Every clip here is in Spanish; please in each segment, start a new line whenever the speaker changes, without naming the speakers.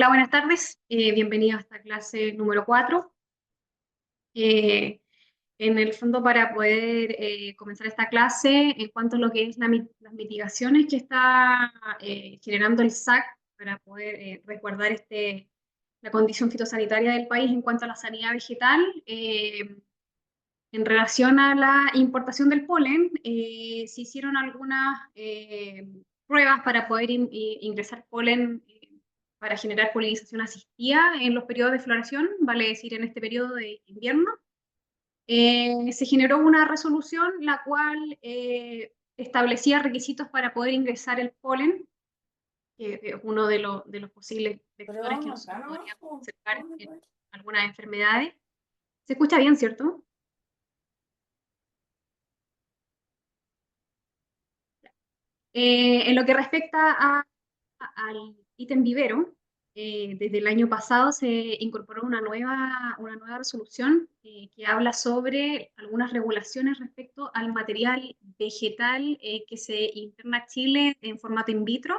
Hola, buenas tardes. Bienvenidos a esta clase número 4. En el fondo, para poder comenzar esta clase, en cuanto a lo que es las mitigaciones que está generando el SAC para poder resguardar la condición fitosanitaria del país en cuanto a la sanidad vegetal, en relación a la importación del polen, se hicieron algunas pruebas para poder ingresar polen para generar polinización asistida en los periodos de floración, vale decir en este periodo de invierno. Se generó una resolución la cual establecía requisitos para poder ingresar el polen, que es uno de los posibles vectores que nosotros podríamos observar en algunas enfermedades. ¿Se escucha bien, cierto? En lo que respecta al ítem vivero, desde el año pasado se incorporó una nueva resolución que habla sobre algunas regulaciones respecto al material vegetal que se interna a Chile en formato in vitro,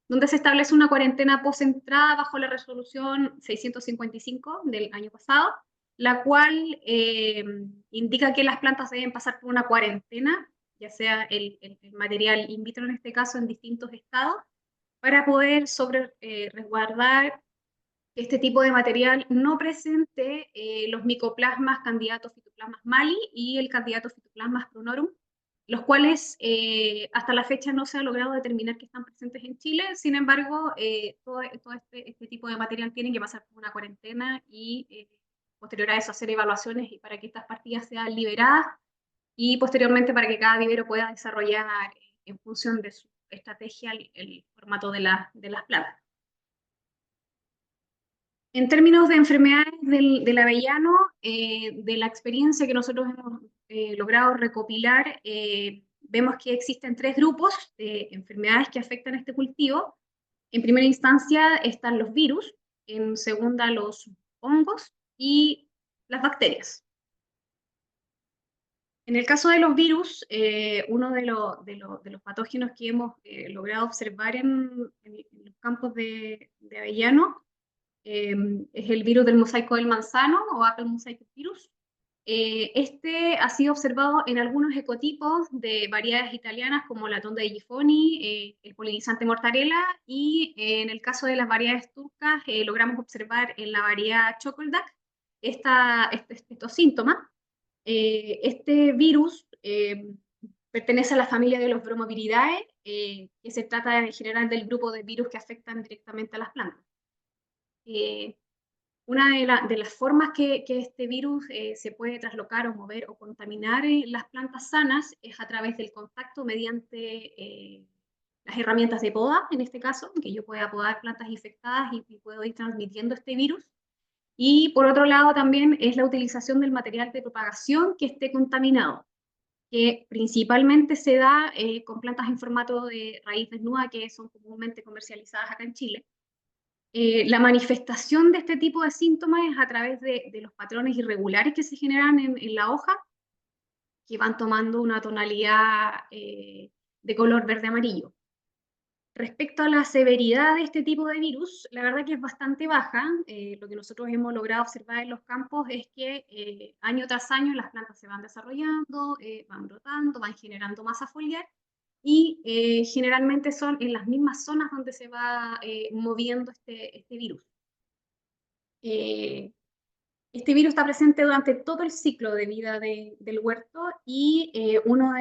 donde se establece una cuarentena post-entrada bajo la resolución 655 del año pasado, la cual indica que las plantas deben pasar por una cuarentena, ya sea el material in vitro en este caso, en distintos estados, para poder resguardar que este tipo de material no presente los micoplasmas candidatos fitoplasmas mali y el candidato fitoplasmas pronorum, los cuales hasta la fecha no se ha logrado determinar que están presentes en Chile. Sin embargo, todo este tipo de material tiene que pasar por una cuarentena y posterior a eso hacer evaluaciones y para que estas partidas sean liberadas y posteriormente para que cada vivero pueda desarrollar en función de su estrategia el formato de las plantas. En términos de enfermedades del avellano, de la experiencia que nosotros hemos logrado recopilar, vemos que existen tres grupos de enfermedades que afectan este cultivo. En primera instancia están los virus, en segunda los hongos y las bacterias. En el caso de los virus, uno de los patógenos que hemos logrado observar en los campos de avellano es el virus del mosaico del manzano o Apple Mosaic Virus. Este ha sido observado en algunos ecotipos de variedades italianas como la tonda de Gifoni, el polinizante mortadela, y en el caso de las variedades turcas logramos observar en la variedad Chocoldac estos síntomas. Este virus pertenece a la familia de los Bromoviridae, que se trata en general del grupo de virus que afectan directamente a las plantas. Una de las formas que este virus se puede traslocar o mover o contaminar las plantas sanas es a través del contacto mediante las herramientas de poda, en este caso, que yo pueda podar plantas infectadas y puedo ir transmitiendo este virus. Y por otro lado también es la utilización del material de propagación que esté contaminado, que principalmente se da con plantas en formato de raíz desnuda que son comúnmente comercializadas acá en Chile. La manifestación de este tipo de síntomas es a través de los patrones irregulares que se generan en la hoja, que van tomando una tonalidad de color verde-amarillo. Respecto a la severidad de este tipo de virus, la verdad que es bastante baja. Lo que nosotros hemos logrado observar en los campos es que año tras año las plantas se van desarrollando, van brotando, van generando masa foliar, y generalmente son en las mismas zonas donde se va moviendo este virus. Este virus está presente durante todo el ciclo de vida del huerto y uno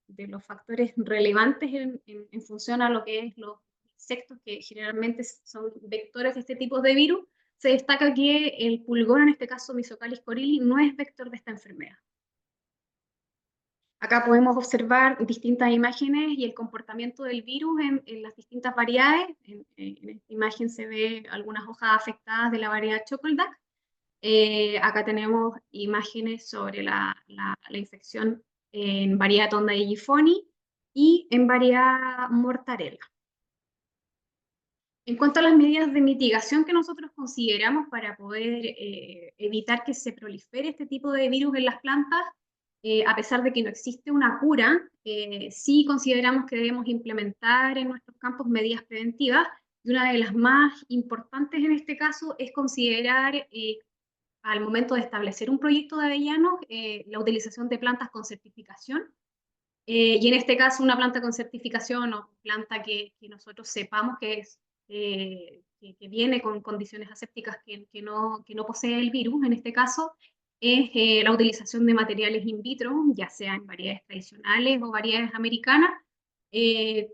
de los factores relevantes en función a lo que es los insectos que generalmente son vectores de este tipo de virus, se destaca que el pulgón, en este caso Mysocalis coryli, no es vector de esta enfermedad. Acá podemos observar distintas imágenes y el comportamiento del virus en las distintas variedades. En esta imagen se ve algunas hojas afectadas de la variedad Chocoldac. Acá tenemos imágenes sobre la infección en variedad tonda de Gifoni y en variedad mortadela. En cuanto a las medidas de mitigación que nosotros consideramos para poder evitar que se prolifere este tipo de virus en las plantas, a pesar de que no existe una cura, sí consideramos que debemos implementar en nuestros campos medidas preventivas, y una de las más importantes en este caso es considerar al momento de establecer un proyecto de avellanos la utilización de plantas con certificación. Y en este caso una planta con certificación o planta que nosotros sepamos que es que viene con condiciones asépticas que no posee el virus, en este caso es la utilización de materiales in vitro, ya sea en variedades tradicionales o variedades americanas,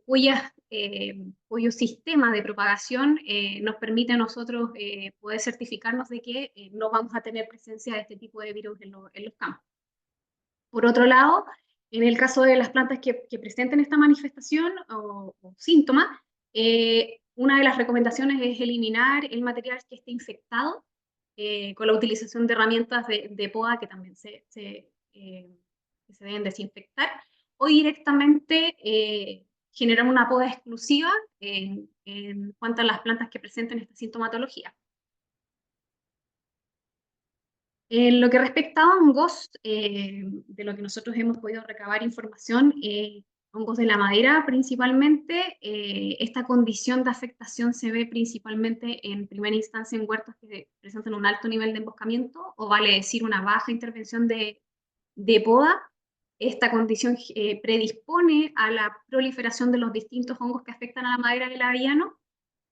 cuyo sistema de propagación nos permite a nosotros poder certificarnos de que no vamos a tener presencia de este tipo de virus en los campos. Por otro lado, en el caso de las plantas que presenten esta manifestación o síntomas, una de las recomendaciones es eliminar el material que esté infectado con la utilización de herramientas de poda que también que se deben desinfectar, o directamente generar una poda exclusiva en cuanto a las plantas que presenten esta sintomatología. En lo que respecta a hongos, de lo que nosotros hemos podido recabar información, hongos de la madera principalmente, esta condición de afectación se ve principalmente en primera instancia en huertos que presentan un alto nivel de emboscamiento, o vale decir una baja intervención de poda. Esta condición predispone a la proliferación de los distintos hongos que afectan a la madera del avellano.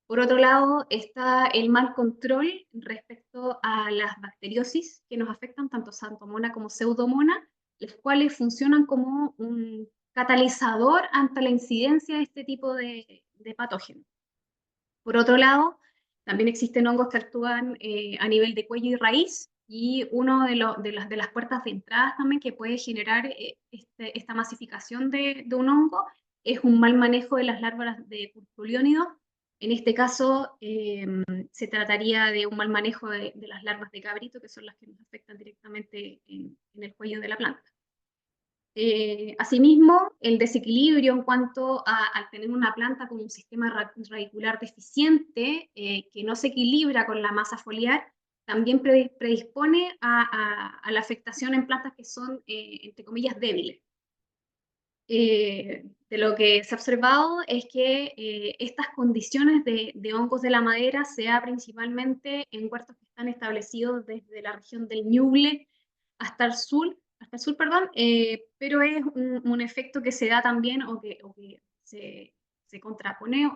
Por otro lado, está el mal control respecto a las bacteriosis que nos afectan, tanto Xanthomona como Pseudomonas, las cuales funcionan como un catalizador ante la incidencia de este tipo de patógenos. Por otro lado, también existen hongos que actúan a nivel de cuello y raíz, y uno de las puertas de entrada también que puede generar esta masificación de un hongo es un mal manejo de las larvas de purpuliónidos. En este caso, se trataría de un mal manejo de las larvas de cabrito, que son las que nos afectan directamente en el cuello de la planta. Asimismo, el desequilibrio en cuanto al tener una planta con un sistema radicular deficiente que no se equilibra con la masa foliar, también predispone a la afectación en plantas que son, entre comillas, débiles. De lo que se ha observado es que estas condiciones de hongos de la madera se da principalmente en huertos que están establecidos desde la región del Ñuble hasta el sur, perdón, pero es un efecto que se da también o que se contrapone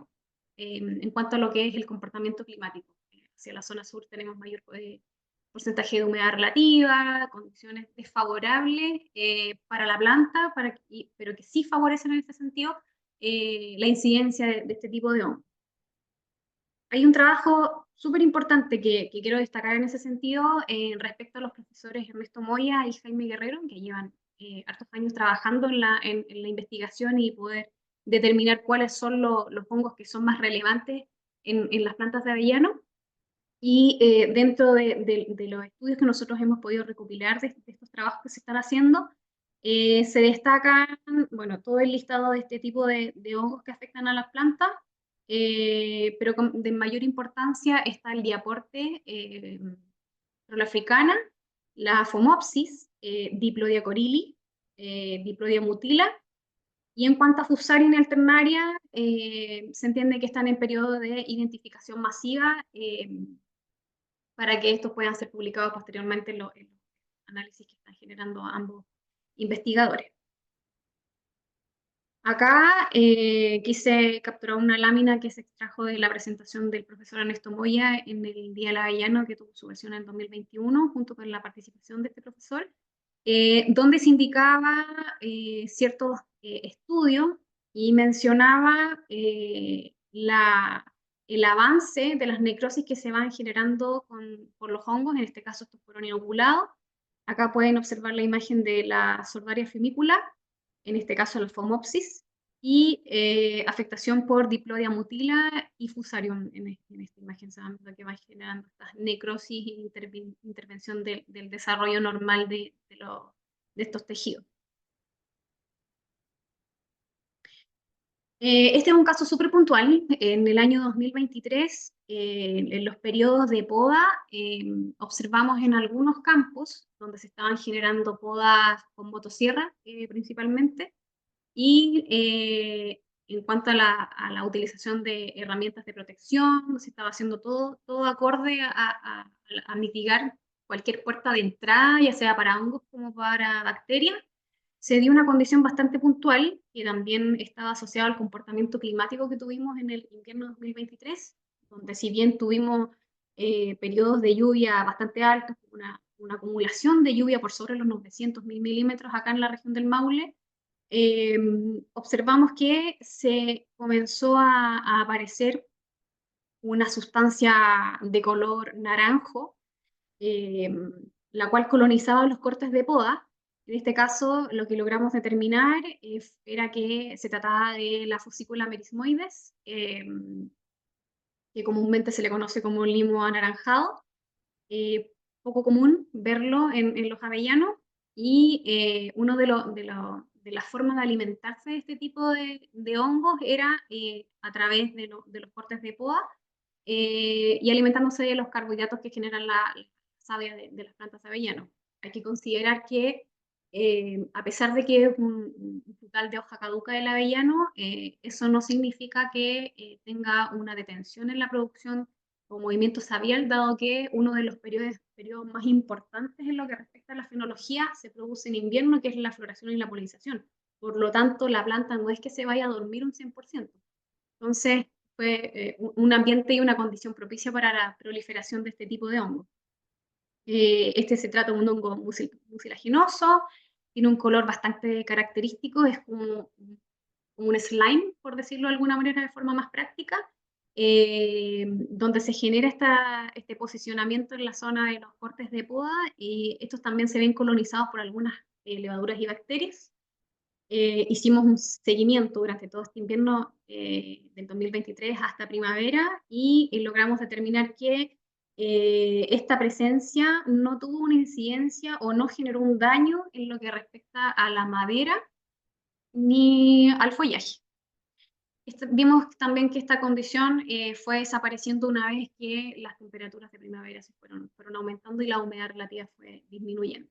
en cuanto a lo que es el comportamiento climático. Hacia la zona sur tenemos mayor porcentaje de humedad relativa, condiciones desfavorables para la planta, pero que sí favorecen en este sentido la incidencia de este tipo de hongos. Hay un trabajo súper importante que quiero destacar en ese sentido respecto a los profesores Ernesto Moya y Jaime Guerrero, que llevan hartos años trabajando en la investigación y poder determinar cuáles son los hongos que son más relevantes en las plantas de avellano. Y dentro de los estudios que nosotros hemos podido recopilar de estos trabajos que se están haciendo, se destacan, bueno, todo el listado de este tipo de hongos que afectan a las plantas, pero de mayor importancia está el diaporte, africana, la Phomopsis, Diplodia corylli, Diplodia mutila, y en cuanto a Fusarium alternaria, se entiende que están en periodo de identificación masiva, para que estos puedan ser publicados posteriormente en los análisis que están generando ambos investigadores. Acá quise capturar una lámina que se extrajo de la presentación del profesor Ernesto Moya en el Día del Avellano, que tuvo su versión en 2021, junto con la participación de este profesor, donde se indicaba ciertos estudios y mencionaba el avance de las necrosis que se van generando por los hongos, en este caso estos fueron inoculados. Acá pueden observar la imagen de la Sordaria fimícula, en este caso la Phomopsis, y afectación por Diplodia mutila y Fusarium en esta imagen, se van viendo que va generando estas necrosis e intervención del desarrollo normal de estos tejidos. Este es un caso súper puntual. En el año 2023, en los periodos de poda, observamos en algunos campos donde se estaban generando podas con motosierra principalmente, y en cuanto a la utilización de herramientas de protección, se estaba haciendo todo acorde a mitigar cualquier puerta de entrada, ya sea para hongos como para bacterias. Se dio una condición bastante puntual, que también estaba asociada al comportamiento climático que tuvimos en el invierno 2023, donde si bien tuvimos periodos de lluvia bastante altos, una acumulación de lluvia por sobre los 900.000 milímetros acá en la región del Maule, eh, observamos que se comenzó a aparecer una sustancia de color naranjo, eh, la cual colonizaba los cortes de poda. En este caso, lo que logramos determinar era que se trataba de la Fucícula merismoides, que comúnmente se le conoce como limo anaranjado, poco común verlo en los avellanos, y uno de las formas de alimentarse de este tipo de hongos era a través de los cortes de poda, y alimentándose de los carbohidratos que generan la savia de las plantas de avellano. Hay que considerar que a pesar de que es un frutal de hoja caduca del avellano, eso no significa que tenga una detención en la producción o movimiento sabial, dado que uno de los periodos más importantes en lo que respecta a la fenología se produce en invierno, que es la floración y la polinización. Por lo tanto, la planta no es que se vaya a dormir un 100%. Entonces, fue un ambiente y una condición propicia para la proliferación de este tipo de hongos. Este se trata de un hongo mucilaginoso, tiene un color bastante característico, es como un slime, por decirlo de alguna manera de forma más práctica, donde se genera este posicionamiento en la zona de los cortes de poda, y estos también se ven colonizados por algunas levaduras y bacterias. Hicimos un seguimiento durante todo este invierno del 2023 hasta primavera, y logramos determinar que esta presencia no tuvo una incidencia o no generó un daño en lo que respecta a la madera ni al follaje. Vimos también que esta condición fue desapareciendo una vez que las temperaturas de primavera fueron aumentando y la humedad relativa fue disminuyendo.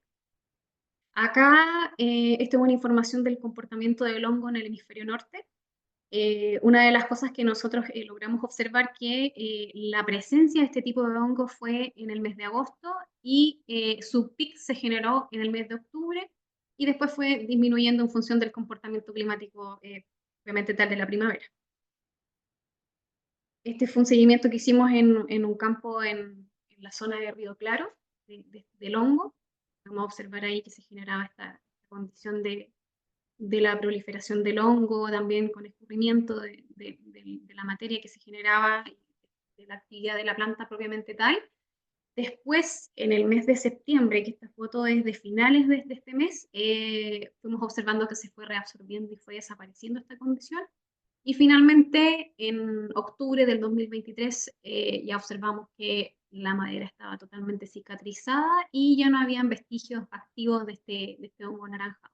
Acá, esta es una información del comportamiento del hongo en el hemisferio norte. Una de las cosas que nosotros logramos observar que la presencia de este tipo de hongo fue en el mes de agosto, y su pic se generó en el mes de octubre, y después fue disminuyendo en función del comportamiento climático obviamente tal de la primavera. Este fue un seguimiento que hicimos en un campo en la zona de Río Claro, del hongo. Vamos a observar ahí que se generaba esta condición de la proliferación del hongo, también con escurrimiento de la materia que se generaba, de la actividad de la planta propiamente tal. Después, en el mes de septiembre, que esta foto es de finales de este mes, fuimos observando que se fue reabsorbiendo y fue desapareciendo esta condición. Y finalmente, en octubre del 2023, ya observamos que la madera estaba totalmente cicatrizada y ya no habían vestigios activos de este hongo naranja.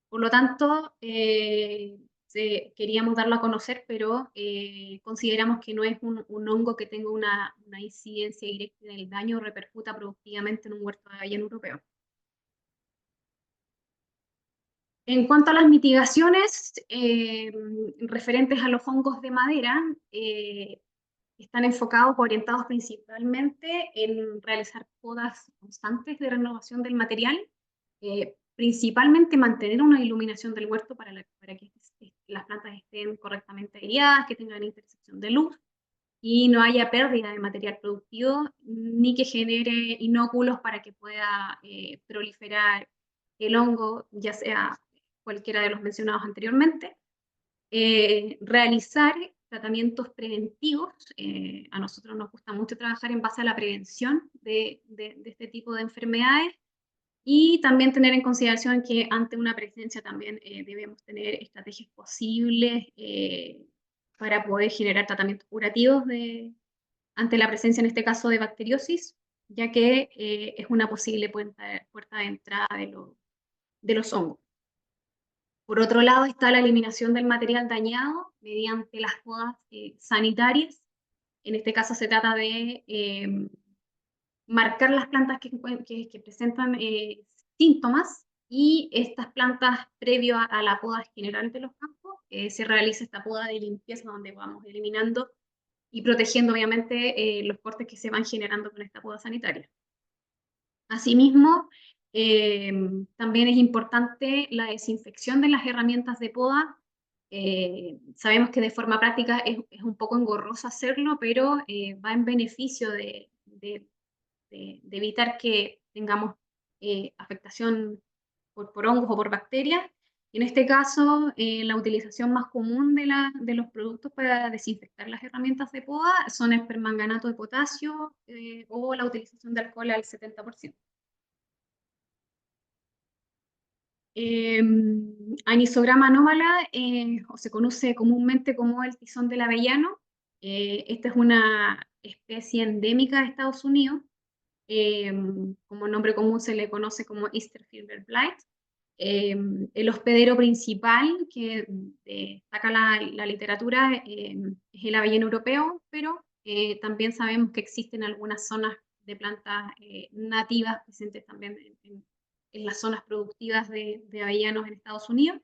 Por lo tanto, queríamos darlo a conocer, pero consideramos que no es un hongo que tenga una incidencia directa en el daño o repercuta productivamente en un huerto de avellano europeo. En cuanto a las mitigaciones referentes a los hongos de madera, están enfocados, orientados principalmente en realizar podas constantes de renovación del material, principalmente mantener una iluminación del huerto para que las plantas estén correctamente aireadas, que tengan intersección de luz y no haya pérdida de material productivo, ni que genere inóculos para que pueda proliferar el hongo, ya sea cualquiera de los mencionados anteriormente. Realizar tratamientos preventivos. A nosotros nos gusta mucho trabajar en base a la prevención de este tipo de enfermedades, y también tener en consideración que ante una presencia también debemos tener estrategias posibles para poder generar tratamientos curativos ante la presencia, en este caso, de bacteriosis, ya que es una posible puerta de entrada de los hongos. Por otro lado está la eliminación del material dañado mediante las podas sanitarias. En este caso se trata de marcar las plantas que presentan síntomas y estas plantas, previo a la poda general de los campos, se realiza esta poda de limpieza donde vamos eliminando y protegiendo obviamente los cortes que se van generando con esta poda sanitaria. Asimismo, también es importante la desinfección de las herramientas de poda. Sabemos que de forma práctica es un poco engorroso hacerlo, pero va en beneficio de evitar que tengamos afectación por hongos o por bacterias. En este caso, la utilización más común de los productos para desinfectar las herramientas de poda son el permanganato de potasio o la utilización de alcohol al 70%. Eh, Anisograma anómala, o se conoce comúnmente como el tizón del avellano. Esta es una especie endémica de Estados Unidos. eh, Como nombre común se le conoce como Easter Silver Blight. Eh, el hospedero principal que destaca la literatura es el avellano europeo, pero también sabemos que existen algunas zonas de plantas nativas presentes también en las zonas productivas de avellanos en Estados Unidos.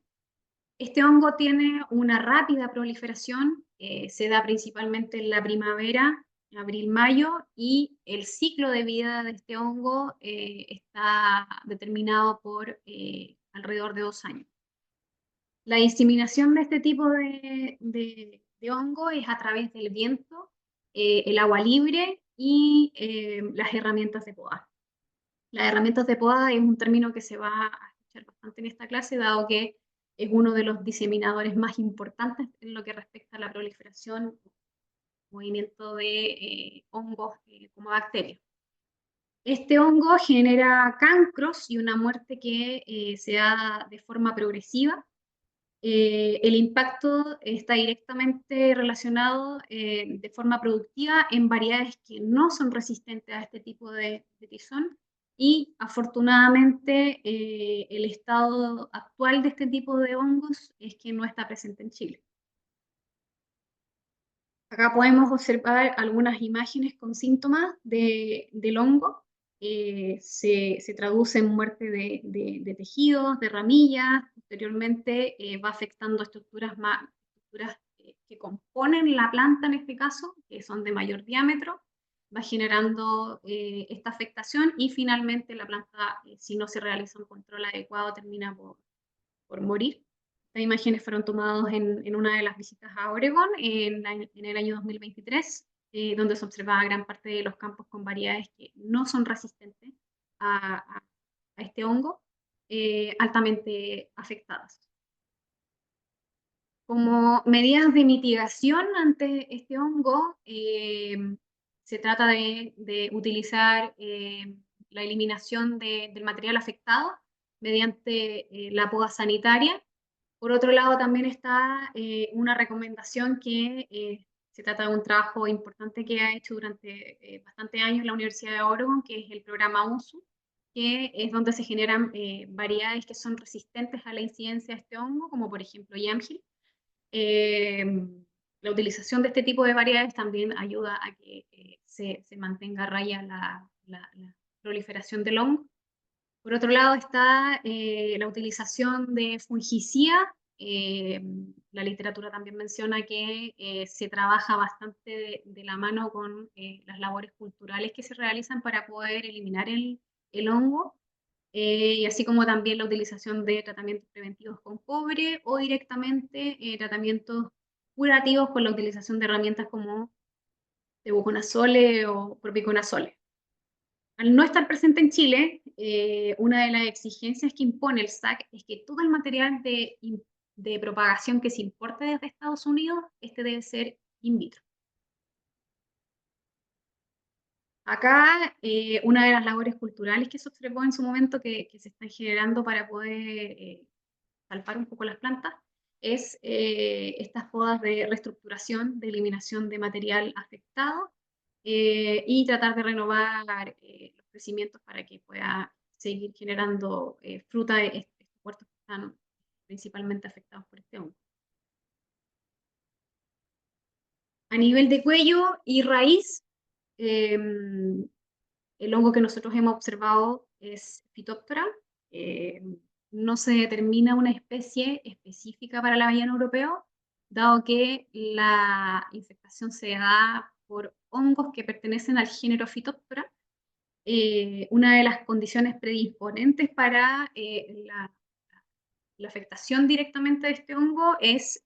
Este hongo tiene una rápida proliferación, se da principalmente en la primavera, abril-mayo, y el ciclo de vida de este hongo está determinado por alrededor de 2 años. La diseminación de este tipo de hongo es a través del viento, el agua libre y las herramientas de poda. Las herramientas de poda es un término que se va a escuchar bastante en esta clase, dado que es uno de los diseminadores más importantes en lo que respecta a la proliferación, movimiento de hongos como bacterias. Este hongo genera cancros y una muerte que se da de forma progresiva. El impacto está directamente relacionado de forma productiva en variedades que no son resistentes a este tipo de tizón y afortunadamente el estado actual de este tipo de hongos es que no está presente en Chile. Acá podemos observar algunas imágenes con síntomas del hongo. Se traduce en muerte de tejidos, de ramillas, posteriormente va afectando estructuras que componen la planta en este caso, que son de mayor diámetro, va generando esta afectación y finalmente la planta, si no se realiza un control adecuado, termina por morir. Estas imágenes fueron tomadas en una de las visitas a Oregon en el año 2023, donde se observaba gran parte de los campos con variedades que no son resistentes a este hongo, altamente afectadas. Como medidas de mitigación ante este hongo, se trata de utilizar la eliminación del material afectado mediante la poda sanitaria. Por otro lado, también está una recomendación que se trata de un trabajo importante que ha hecho durante bastantes años la Universidad de Oregon, que es el programa USU, que es donde se generan variedades que son resistentes a la incidencia de este hongo, como por ejemplo Yamhill. Eh, la utilización de este tipo de variedades también ayuda a que se mantenga a raya la proliferación del hongo. Por otro lado está la utilización de fungicida. La literatura también menciona que se trabaja bastante de la mano con las labores culturales que se realizan para poder eliminar el hongo, y así como también la utilización de tratamientos preventivos con cobre o directamente tratamientos curativos con la utilización de herramientas como tebuconazole o propiconazole. Al no estar presente en Chile, una de las exigencias que impone el SAC es que todo el material de propagación que se importe desde Estados Unidos, este debe ser in vitro. Acá, una de las labores culturales que se observó en su momento que se están generando para poder salvar un poco las plantas es estas podas de reestructuración, de eliminación de material afectado y tratar de renovar los crecimientos para que pueda seguir generando fruta de estos huertos que están principalmente afectados por este hongo. A nivel de cuello y raíz, el hongo que nosotros hemos observado es Phytophthora. no se determina una especie específica para el avellano europeo, dado que la infestación se da por hongos que pertenecen al género Phytophthora. Una de las condiciones predisponentes para la afectación directamente de este hongo es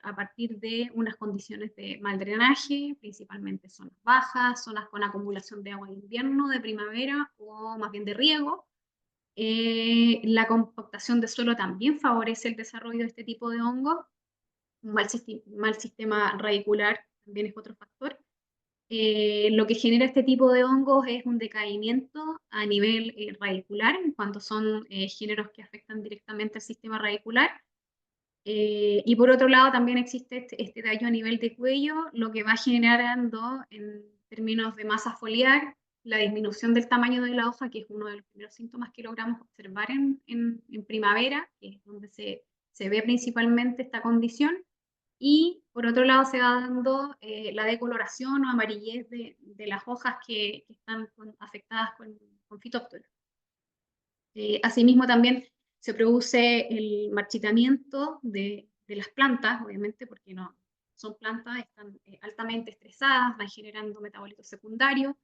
a partir de unas condiciones de mal drenaje, principalmente zonas bajas, zonas con acumulación de agua de invierno, de primavera o más bien de riego. La compactación de suelo también favorece el desarrollo de este tipo de hongos. Un mal sistema radicular también es otro factor. Lo que genera este tipo de hongos es un decaimiento a nivel radicular, en cuanto son géneros que afectan directamente al sistema radicular. Y por otro lado también existe este daño a nivel de cuello, lo que va generando en términos de masa foliar la disminución del tamaño de la hoja, que es uno de los primeros síntomas que logramos observar en primavera, que es donde se ve principalmente esta condición. Y por otro lado se va dando la decoloración o amarillez de las hojas que están afectadas con fitóptero. Asimismo también se produce el marchitamiento de las plantas, obviamente porque no son plantas, están altamente estresadas, van generando metabolitos secundarios,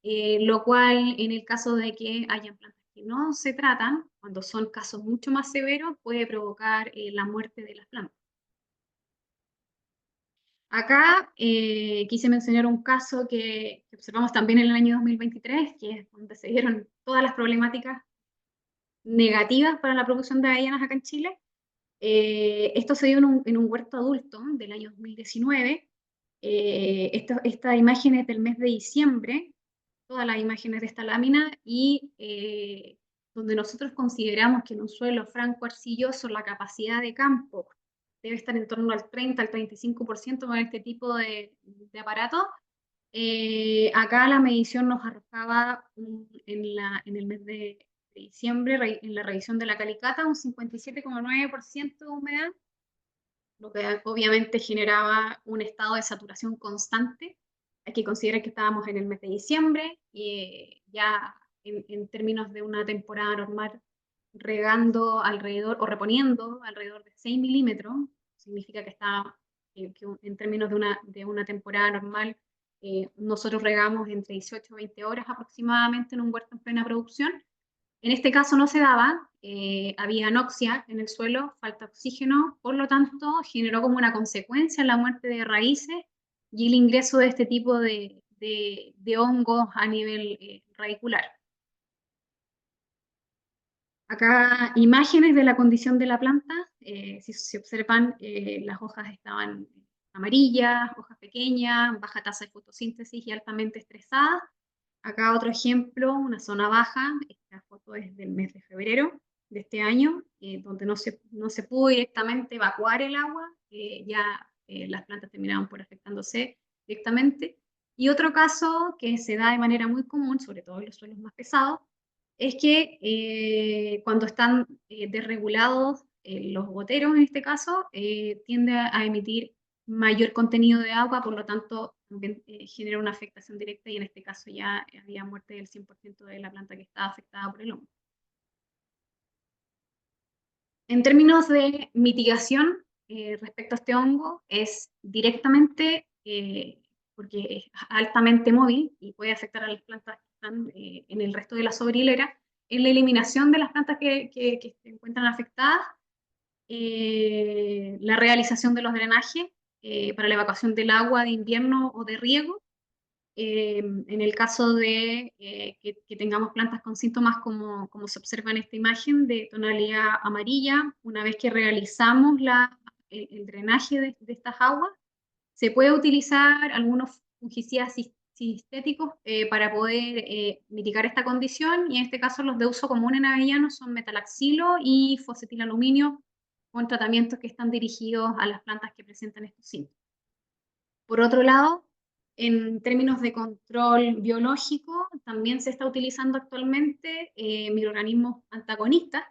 lo cual en el caso de que hayan plantas que no se tratan, cuando son casos mucho más severos, puede provocar la muerte de las plantas. Acá quise mencionar un caso que observamos también en el año 2023, que es donde se dieron todas las problemáticas negativas para la producción de avellanas acá en Chile. Esto se dio en un huerto adulto del año 2019. Esta imagen es del mes de diciembre, todas las imágenes de esta lámina, y donde nosotros consideramos que en un suelo franco arcilloso la capacidad de campo debe estar en torno al 30 al 35% con este tipo de aparato. Acá la medición nos arrojaba en el mes de diciembre, en la revisión de la Calicata, un 57,9% de humedad, lo que obviamente generaba un estado de saturación constante. Hay que considerar que estábamos en el mes de diciembre y ya en términos de una temporada normal, regando alrededor o reponiendo alrededor de 6 milímetros, significa que está que en términos de una temporada normal, nosotros regamos entre 18 y 20 horas aproximadamente en un huerto en plena producción. En este caso no se daba, había anoxia en el suelo, falta de oxígeno, por lo tanto generó como una consecuencia la muerte de raíces y el ingreso de este tipo de hongos a nivel radicular. Acá imágenes de la condición de la planta, si se observan, las hojas estaban amarillas, hojas pequeñas, baja tasa de fotosíntesis y altamente estresadas. Acá otro ejemplo, una zona baja, esta foto es del mes de febrero de este año, donde no se pudo directamente evacuar el agua, ya las plantas terminaban por afectándose directamente. Y otro caso que se da de manera muy común, sobre todo en los suelos más pesados, es que cuando están desregulados los goteros, en este caso, tiende a emitir mayor contenido de agua, por lo tanto también genera una afectación directa y en este caso ya había muerte del 100% de la planta que estaba afectada por el hongo. En términos de mitigación respecto a este hongo, es directamente, porque es altamente móvil y puede afectar a las plantas que están en el resto de la sobrehilera, en la eliminación de las plantas que se encuentran afectadas, la realización de los drenajes para la evacuación del agua de invierno o de riego. En el caso de que tengamos plantas con síntomas como se observa en esta imagen de tonalidad amarilla, una vez que realizamos el drenaje de estas aguas, se puede utilizar algunos fungicidas sistéticos para poder mitigar esta condición, y en este caso los de uso común en avellanos son metalaxilo y fosfetilaluminio, con tratamientos que están dirigidos a las plantas que presentan estos síntomas. Por otro lado, en términos de control biológico, también se está utilizando actualmente microorganismos antagonistas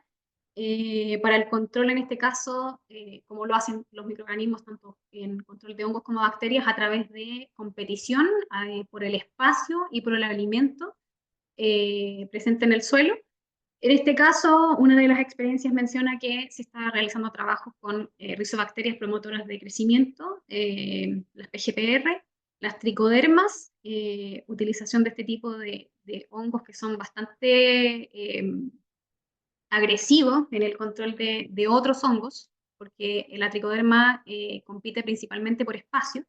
para el control, en este caso, como lo hacen los microorganismos, tanto en control de hongos como bacterias, a través de competición por el espacio y por el alimento presente en el suelo. En este caso, una de las experiencias menciona que se está realizando trabajos con rizobacterias promotoras de crecimiento, las PGPR, las tricodermas, utilización de este tipo de hongos que son bastante agresivos en el control de otros hongos, porque la tricoderma compite principalmente por espacio,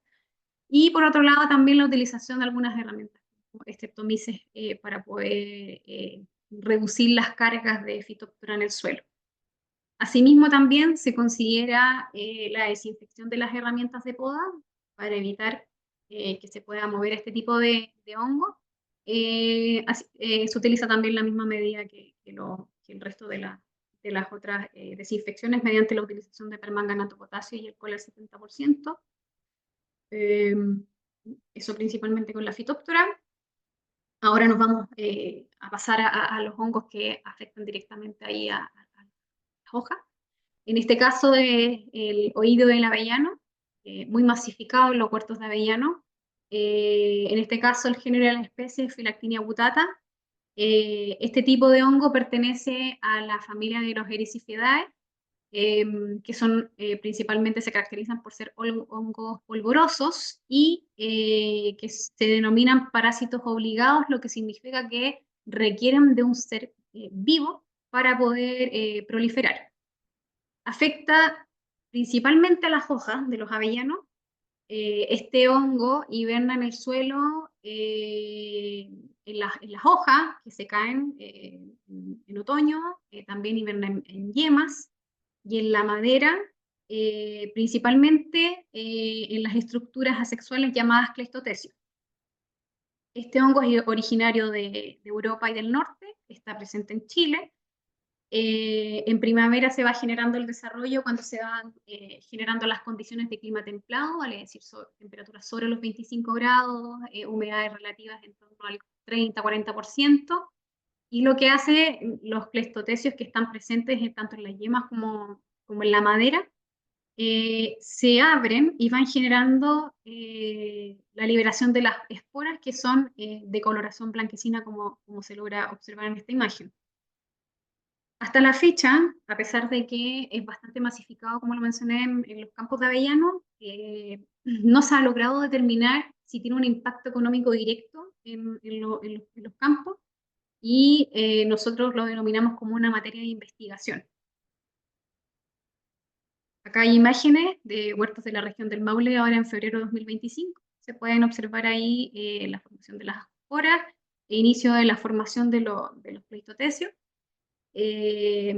y por otro lado también la utilización de algunas herramientas, como streptomices, para poder reducir las cargas de Phytophthora en el suelo. Asimismo, también se considera la desinfección de las herramientas de poda para evitar que se pueda mover este tipo de hongo. Se utiliza también la misma medida que el resto de las otras desinfecciones mediante la utilización de permanganato potasio y alcohol al 70%. Eh, Eso principalmente con la Phytophthora. Ahora nos vamos a pasar a los hongos que afectan directamente ahí a las hojas. En este caso es el oído del avellano, muy masificado en los huertos de avellano. En este caso el género de la especie es Phylactinia butata. Este tipo de hongo pertenece a la familia de los Erysiphidae, que son principalmente se caracterizan por ser hongos polvorosos y que se denominan parásitos obligados, lo que significa que requieren de un ser vivo para poder proliferar. Afecta principalmente a las hojas de los avellanos. Este hongo hiberna en el suelo, en las hojas que se caen en otoño, también hiberna en yemas y en la madera, principalmente en las estructuras asexuales llamadas cleistotecios. Este hongo es originario de Europa y del norte, está presente en Chile. En primavera se va generando el desarrollo cuando se van generando las condiciones de clima templado, vale decir, temperaturas sobre los 25 grados, humedades relativas en torno al 30-40%, y lo que hace los cleistotecios que están presentes tanto en las yemas como en la madera, se abren y van generando la liberación de las esporas que son de coloración blanquecina, como se logra observar en esta imagen. Hasta la fecha, a pesar de que es bastante masificado, como lo mencioné, en los campos de avellano, no se ha logrado determinar si tiene un impacto económico directo en los campos, y nosotros lo denominamos como una materia de investigación. Acá hay imágenes de huertos de la región del Maule ahora en febrero de 2025. Se pueden observar ahí la formación de las esporas e inicio de la formación de los pleistotecios. Eh,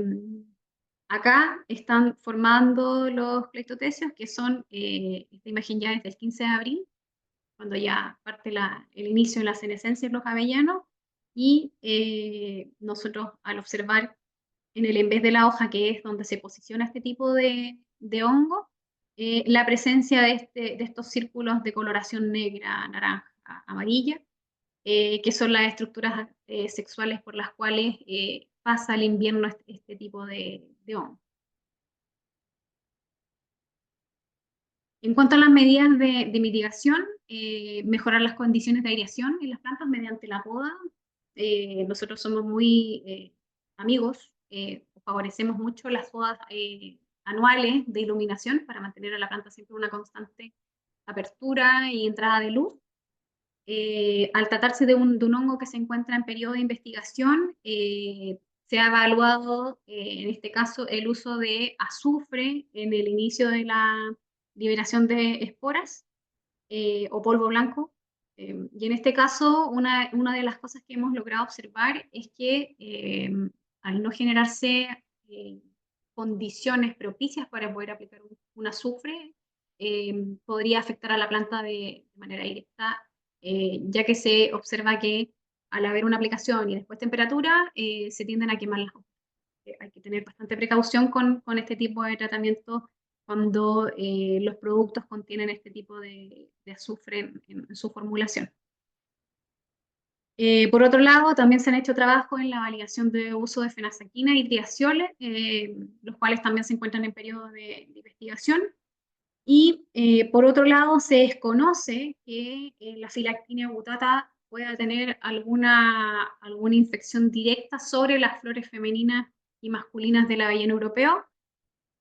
Acá están formando los pleistotecios, que son, esta imagen ya es del 15 de abril, cuando ya parte el inicio de la senescencia en los avellanos, y nosotros al observar en vez de la hoja, que es donde se posiciona este tipo de hongo, la presencia de estos círculos de coloración negra, naranja, amarilla, que son las estructuras sexuales por las cuales pasa el invierno este tipo de hongo. En cuanto a las medidas de mitigación, mejorar las condiciones de aireación en las plantas mediante la poda. Nosotros somos muy amigos, favorecemos mucho las podas anuales de iluminación para mantener a la planta siempre una constante apertura y entrada de luz. Al tratarse de un hongo que se encuentra en periodo de investigación, se ha evaluado, en este caso, el uso de azufre en el inicio de la liberación de esporas o polvo blanco. Y en este caso, una de las cosas que hemos logrado observar es que al no generarse condiciones propicias para poder aplicar un azufre, podría afectar a la planta de manera directa, ya que se observa que al haber una aplicación y después temperatura, se tienden a quemar las hojas. Hay que tener bastante precaución con este tipo de tratamiento cuando los productos contienen este tipo de azufre en su formulación. Por otro lado, también se han hecho trabajos en la validación de uso de fenacequina y triazoles, los cuales también se encuentran en periodo de investigación. Y por otro lado, se desconoce que la Phylactinia butata pueda tener alguna infección directa sobre las flores femeninas y masculinas del avellano europeo.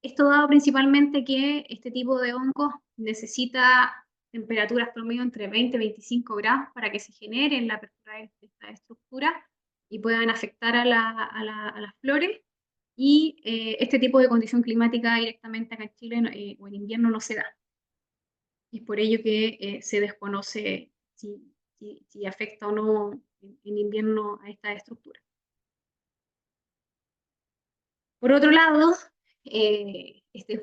Esto dado principalmente que este tipo de hongos necesita temperaturas promedio entre 20 y 25 grados para que se genere la apertura de esta estructura y puedan afectar a las flores. Y este tipo de condición climática directamente acá en Chile o en invierno no se da. Y es por ello que se desconoce si afecta o no en invierno a esta estructura. Por otro lado, este es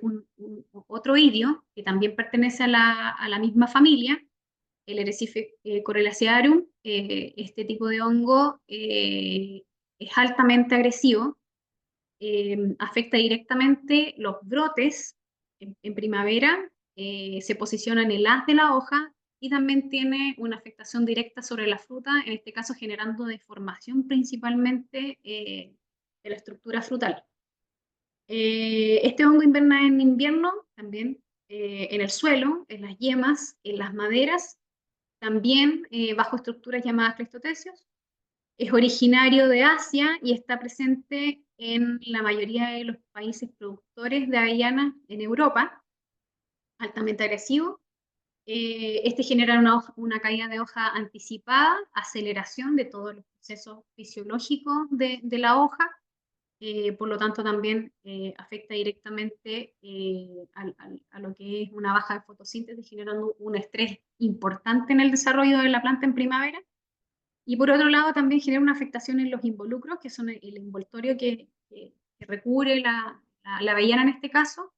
otro idio que también pertenece a la misma familia, el Erecife Corelacearum. Este tipo de hongo es altamente agresivo, afecta directamente los brotes en primavera, se posiciona en el haz de la hoja y también tiene una afectación directa sobre la fruta, en este caso generando deformación principalmente de la estructura frutal. Este hongo inverna en invierno también en el suelo, en las yemas, en las maderas, también bajo estructuras llamadas cleistotecios. Es originario de Asia y está presente en la mayoría de los países productores de avellanas en Europa, altamente agresivo. Este genera una caída de hoja anticipada, aceleración de todos los procesos fisiológicos de la hoja. Por lo tanto también afecta directamente a lo que es una baja de fotosíntesis, generando un estrés importante en el desarrollo de la planta en primavera. Y por otro lado también genera una afectación en los involucros, que son el envoltorio que recubre la avellana en este caso,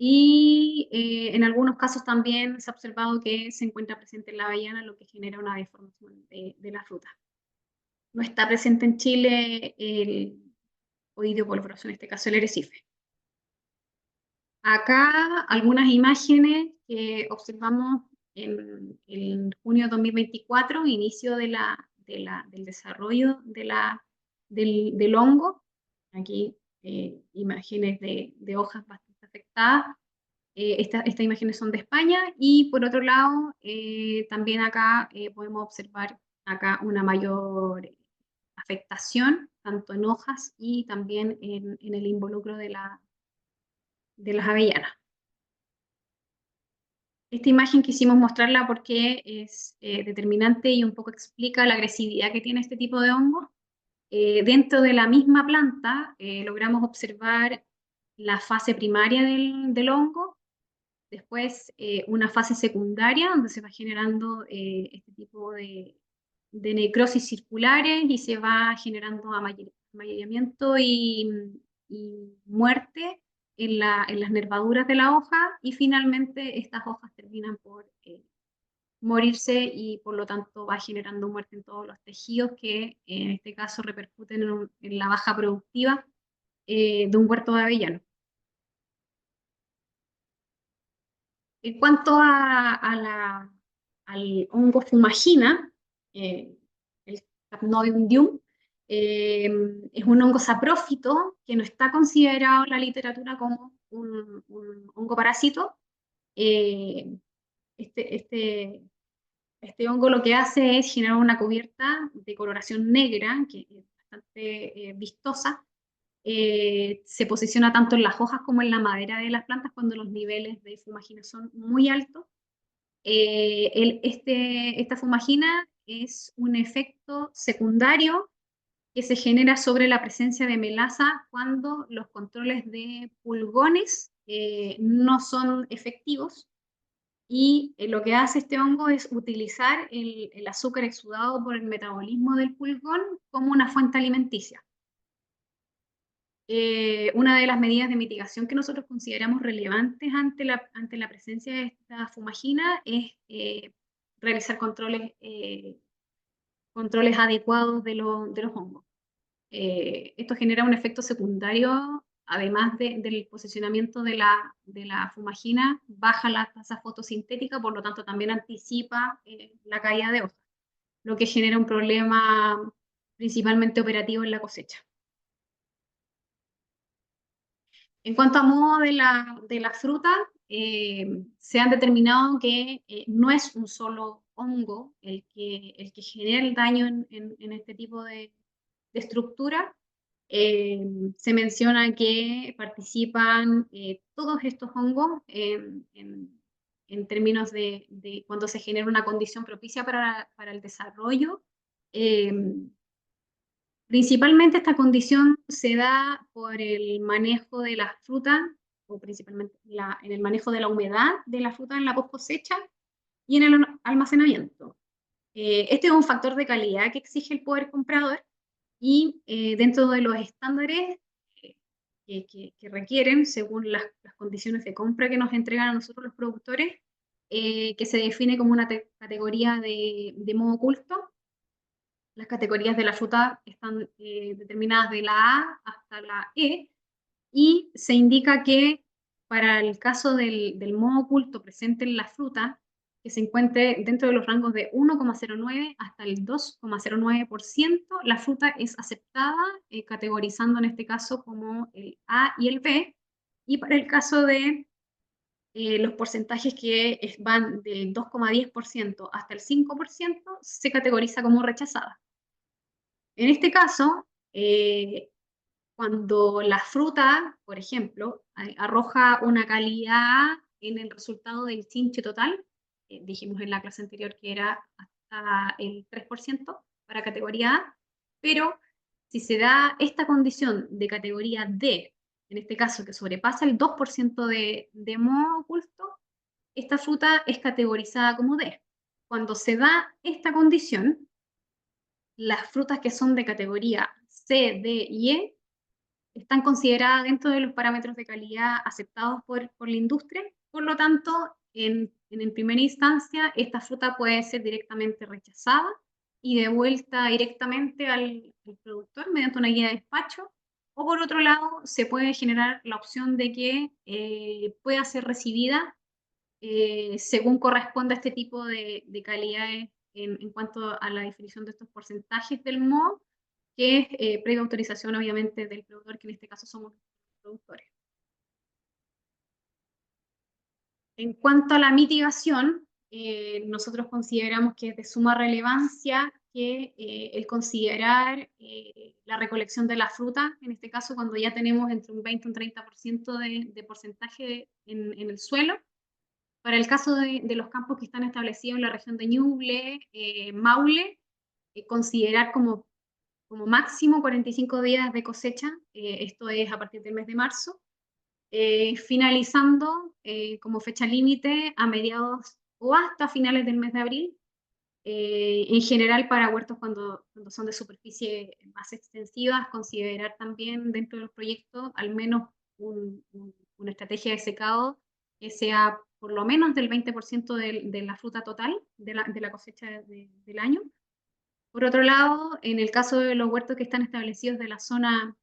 y en algunos casos también se ha observado que se encuentra presente en la avellana, lo que genera una deformación de la fruta. No está presente en Chile el oidio polvoroso, en este caso el Erecife. Acá algunas imágenes que observamos en junio de 2024, inicio del desarrollo del hongo. Aquí imágenes de hojas bastante afectadas. Estas imágenes son de España y por otro lado también acá podemos observar acá una mayor afectación tanto en hojas y también en el involucro de las avellanas. Esta imagen quisimos mostrarla porque es determinante y un poco explica la agresividad que tiene este tipo de hongo. Dentro de la misma planta logramos observar la fase primaria del hongo, después una fase secundaria donde se va generando este tipo de necrosis circulares y se va generando amarillamiento y muerte en las nervaduras de la hoja, y finalmente estas hojas terminan por morirse y por lo tanto va generando muerte en todos los tejidos que en este caso repercuten en la baja productiva de un huerto de avellano. En cuanto al hongo fumagina, el Capnodium dium, eh, es un hongo saprófito que no está considerado en la literatura como un hongo parásito. Eh, este, este, este hongo lo que hace es generar una cubierta de coloración negra, que es bastante vistosa. Se posiciona tanto en las hojas como en la madera de las plantas cuando los niveles de fumagina son muy altos. Esta fumagina es un efecto secundario que se genera sobre la presencia de melaza cuando los controles de pulgones no son efectivos, y lo que hace este hongo es utilizar el azúcar exudado por el metabolismo del pulgón como una fuente alimenticia. Una de las medidas de mitigación que nosotros consideramos relevantes ante la presencia de esta fumagina es realizar controles adecuados de los hongos. Esto genera un efecto secundario, además del posicionamiento de la fumagina, baja la tasa fotosintética, por lo tanto también anticipa la caída de hojas, lo que genera un problema principalmente operativo en la cosecha. En cuanto a modo de la fruta, se han determinado que no es un solo hongo el que genera el daño en este tipo de estructura. Se menciona que participan todos estos hongos en términos de cuando se genera una condición propicia para el desarrollo. Eh, Principalmente esta condición se da por el manejo de la fruta, o principalmente en el manejo de la humedad de la fruta en la post cosecha y en el almacenamiento. Este es un factor de calidad que exige el poder comprador y dentro de los estándares eh, que requieren, según las condiciones de compra que nos entregan a nosotros los productores, que se define como una categoría de modo oculto. Las categorías de la fruta están determinadas de la A hasta la E y se indica que para el caso del moho oculto presente en la fruta, que se encuentre dentro de los rangos de 1,09 hasta el 2,09%, la fruta es aceptada, categorizando en este caso como el A y el B. Y para el caso de los porcentajes que van del 2,10% hasta el 5%, se categoriza como rechazada. En este caso, cuando la fruta, por ejemplo, arroja una calidad en el resultado del chinche total, dijimos en la clase anterior que era hasta el 3% para categoría A, pero si se da esta condición de categoría D, en este caso que sobrepasa el 2% de moho oculto, esta fruta es categorizada como D. Cuando se da esta condición, las frutas que son de categoría C, D y E están consideradas dentro de los parámetros de calidad aceptados por la industria. Por lo tanto, en primera instancia, esta fruta puede ser directamente rechazada y devuelta directamente al productor mediante una guía de despacho. O por otro lado, se puede generar la opción de que pueda ser recibida según corresponda a este tipo de calidades en cuanto a la definición de estos porcentajes del MOB, que es previa autorización obviamente del productor, que en este caso somos los productores. En cuanto a la mitigación, nosotros consideramos que es de suma relevancia que el considerar la recolección de la fruta, en este caso cuando ya tenemos entre un 20 y un 30% de porcentaje en el suelo. Para el caso de los campos que están establecidos en la región de Ñuble, Maule, considerar como máximo 45 días de cosecha, esto es a partir del mes de marzo, finalizando como fecha límite a mediados o hasta finales del mes de abril. En general, para huertos cuando son de superficie más extensivas, considerar también dentro de los proyectos al menos una estrategia de secado que sea por lo menos del 20% de la fruta total de la cosecha del año. Por otro lado, en el caso de los huertos que están establecidos de la zona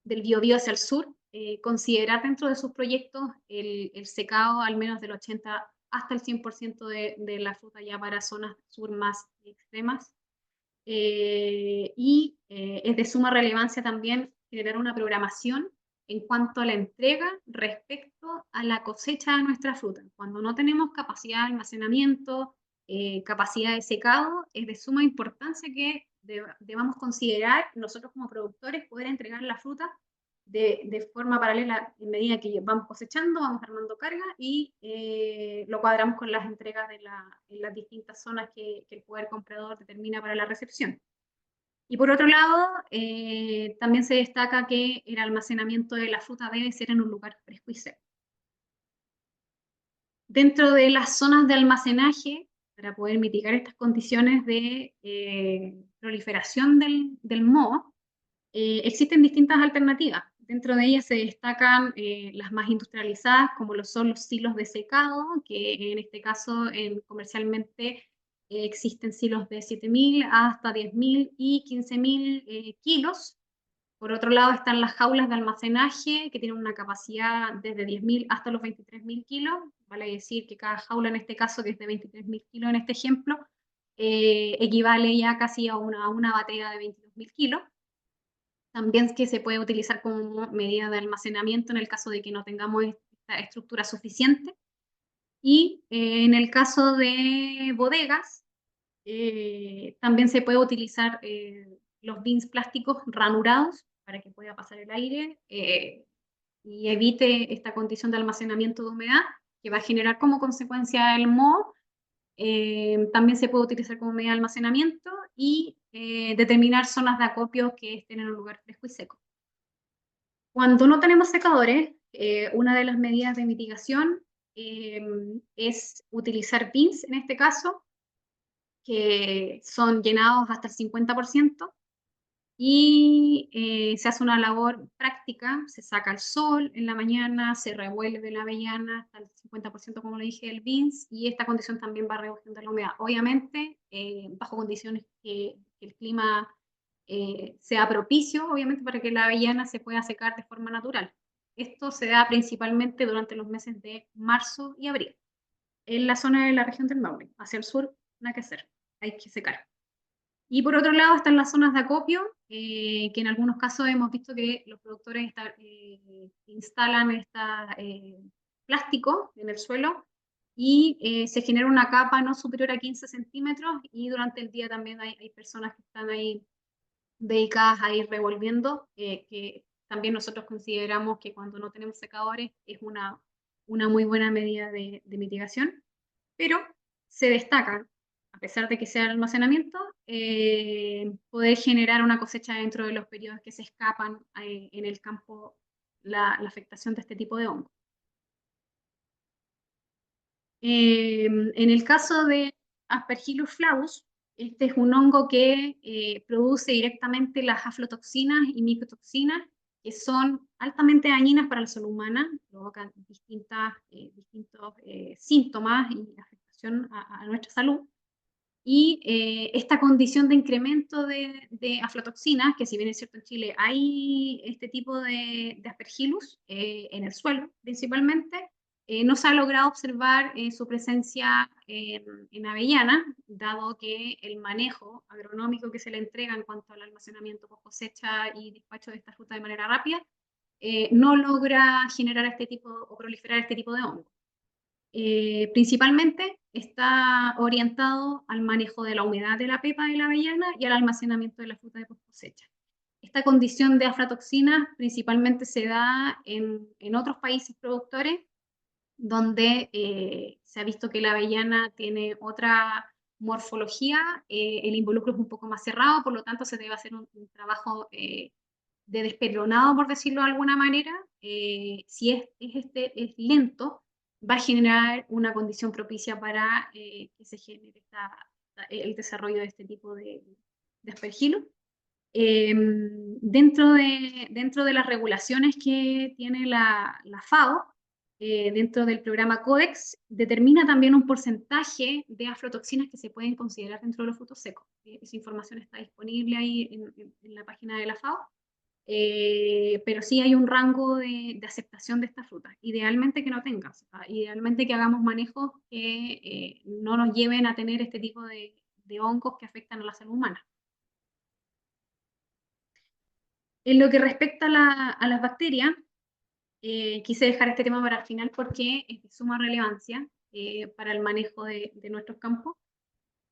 del Biobío hacia el sur, considerar dentro de sus proyectos el secado al menos del 80 hasta el 100% de la fruta ya para zonas sur más extremas. Es de suma relevancia también generar una programación en cuanto a la entrega respecto a la cosecha de nuestra fruta. Cuando no tenemos capacidad de almacenamiento, capacidad de secado, es de suma importancia que debamos considerar nosotros como productores poder entregar la fruta de forma paralela en medida que vamos cosechando, vamos armando carga y lo cuadramos con las entregas en las distintas zonas que el poder comprador determina para la recepción. Y por otro lado, también se destaca que el almacenamiento de la fruta debe ser en un lugar fresco y seco. Dentro de las zonas de almacenaje, para poder mitigar estas condiciones de proliferación del moho, existen distintas alternativas. Dentro de ellas se destacan las más industrializadas, como lo son los silos de secado, que en este caso comercialmente existen silos de 7.000 hasta 10.000 y 15.000 kilos. Por otro lado están las jaulas de almacenaje, que tienen una capacidad desde 10.000 hasta los 23.000 kilos. Vale decir que cada jaula en este caso, que es de 23.000 kilos en este ejemplo, equivale ya casi a una batea de 22.000 kilos. También que se puede utilizar como medida de almacenamiento en el caso de que no tengamos esta estructura suficiente. Y en el caso de bodegas, también se puede utilizar los bins plásticos ranurados para que pueda pasar el aire y evite esta condición de almacenamiento de humedad que va a generar como consecuencia el moho. También se puede utilizar como medida de almacenamiento y determinar zonas de acopio que estén en un lugar fresco y seco. Cuando no tenemos secadores, una de las medidas de mitigación es utilizar bins en este caso, que son llenados hasta el 50%, y se hace una labor práctica, se saca el sol en la mañana, se revuelve la avellana hasta el 50%, como le dije, del beans, y esta condición también va reduciendo la humedad. Obviamente, bajo condiciones que el clima sea propicio, obviamente, para que la avellana se pueda secar de forma natural. Esto se da principalmente durante los meses de marzo y abril. En la zona de la región del Maule, hacia el sur, nada que hacer, hay que secar. Y por otro lado están las zonas de acopio, que en algunos casos hemos visto que los productores instalan plástico en el suelo y se genera una capa no superior a 15 centímetros y durante el día también hay personas que están ahí dedicadas a ir revolviendo, que también nosotros consideramos que cuando no tenemos secadores es una muy buena medida de mitigación, pero se destaca, a pesar de que sea el almacenamiento, poder generar una cosecha dentro de los periodos que se escapan en el campo, la afectación de este tipo de hongo. En el caso de Aspergillus flavus, este es un hongo que produce directamente las aflotoxinas y micotoxinas, que son altamente dañinas para la salud humana, provocan distintos síntomas y afectación a nuestra salud. Y esta condición de incremento de aflatoxinas, que si bien es cierto en Chile hay este tipo de aspergillus en el suelo principalmente, no se ha logrado observar su presencia en avellana, dado que el manejo agronómico que se le entrega en cuanto al almacenamiento post cosecha y despacho de esta fruta de manera rápida, no logra generar este tipo o proliferar este tipo de hongos. Principalmente está orientado al manejo de la humedad de la pepa de la avellana y al almacenamiento de la fruta de post cosecha. Esta condición de aflatoxinas principalmente se da en otros países productores donde se ha visto que la avellana tiene otra morfología, el involucro es un poco más cerrado, por lo tanto se debe hacer un trabajo de despedronado, por decirlo de alguna manera. Si es lento, va a generar una condición propicia para que se genere el desarrollo de este tipo de aspergillus. Dentro de las regulaciones que tiene la FAO, dentro del programa Codex, determina también un porcentaje de aflatoxinas que se pueden considerar dentro de los frutos secos. Esa información está disponible ahí en la página de la FAO. Pero sí hay un rango de aceptación de estas frutas. Idealmente que no tengas, idealmente que hagamos manejos que no nos lleven a tener este tipo de hongos que afectan a la salud humana. En lo que respecta a las bacterias, quise dejar este tema para el final porque es de suma relevancia para el manejo de nuestros campos,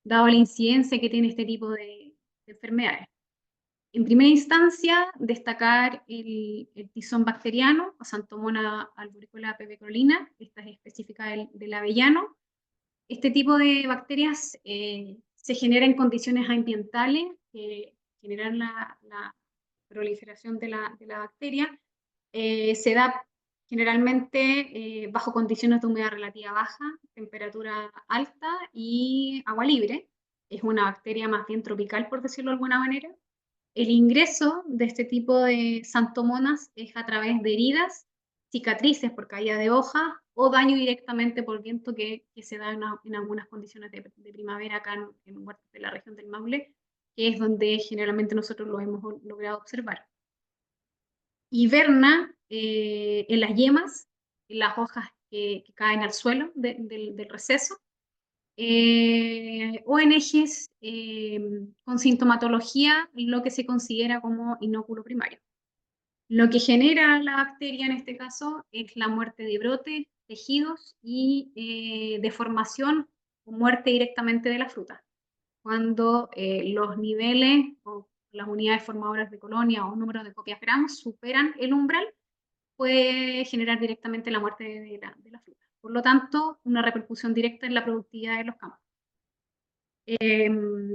dado la incidencia que tiene este tipo de enfermedades. En primera instancia, destacar el tizón bacteriano, o Xanthomona alburicola pepecolina, esta es específica del avellano. Este tipo de bacterias se genera en condiciones ambientales que generan la proliferación de la bacteria. Se da generalmente bajo condiciones de humedad relativa baja, temperatura alta y agua libre. Es una bacteria más bien tropical, por decirlo de alguna manera. El ingreso de este tipo de xantomonas es a través de heridas, cicatrices por caída de hojas o daño directamente por viento que se da en algunas condiciones de primavera acá en huertos de la región del Maule, que es donde generalmente nosotros lo hemos logrado observar. Hiberna en las yemas, en las hojas que caen al suelo del receso, o en ejes con sintomatología, lo que se considera como inóculo primario. Lo que genera la bacteria en este caso es la muerte de brotes, tejidos y deformación o muerte directamente de la fruta. Cuando los niveles o las unidades formadoras de colonia o número de copias gramos superan el umbral, puede generar directamente la muerte de la fruta. Por lo tanto, una repercusión directa en la productividad de los campos.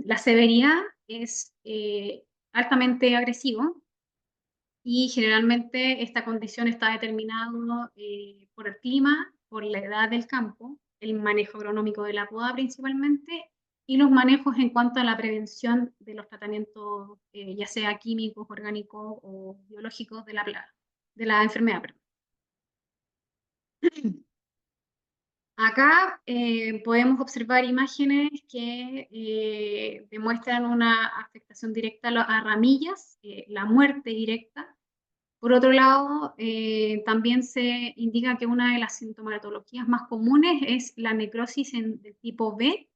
La severidad es altamente agresivo y generalmente esta condición está determinada por el clima, por la edad del campo, el manejo agronómico de la poda principalmente y los manejos en cuanto a la prevención de los tratamientos, ya sea químicos, orgánicos o biológicos de la plaga, de la enfermedad. Perdón. Acá podemos observar imágenes que demuestran una afectación directa a ramillas, la muerte directa. Por otro lado, también se indica que una de las sintomatologías más comunes es la necrosis del tipo B,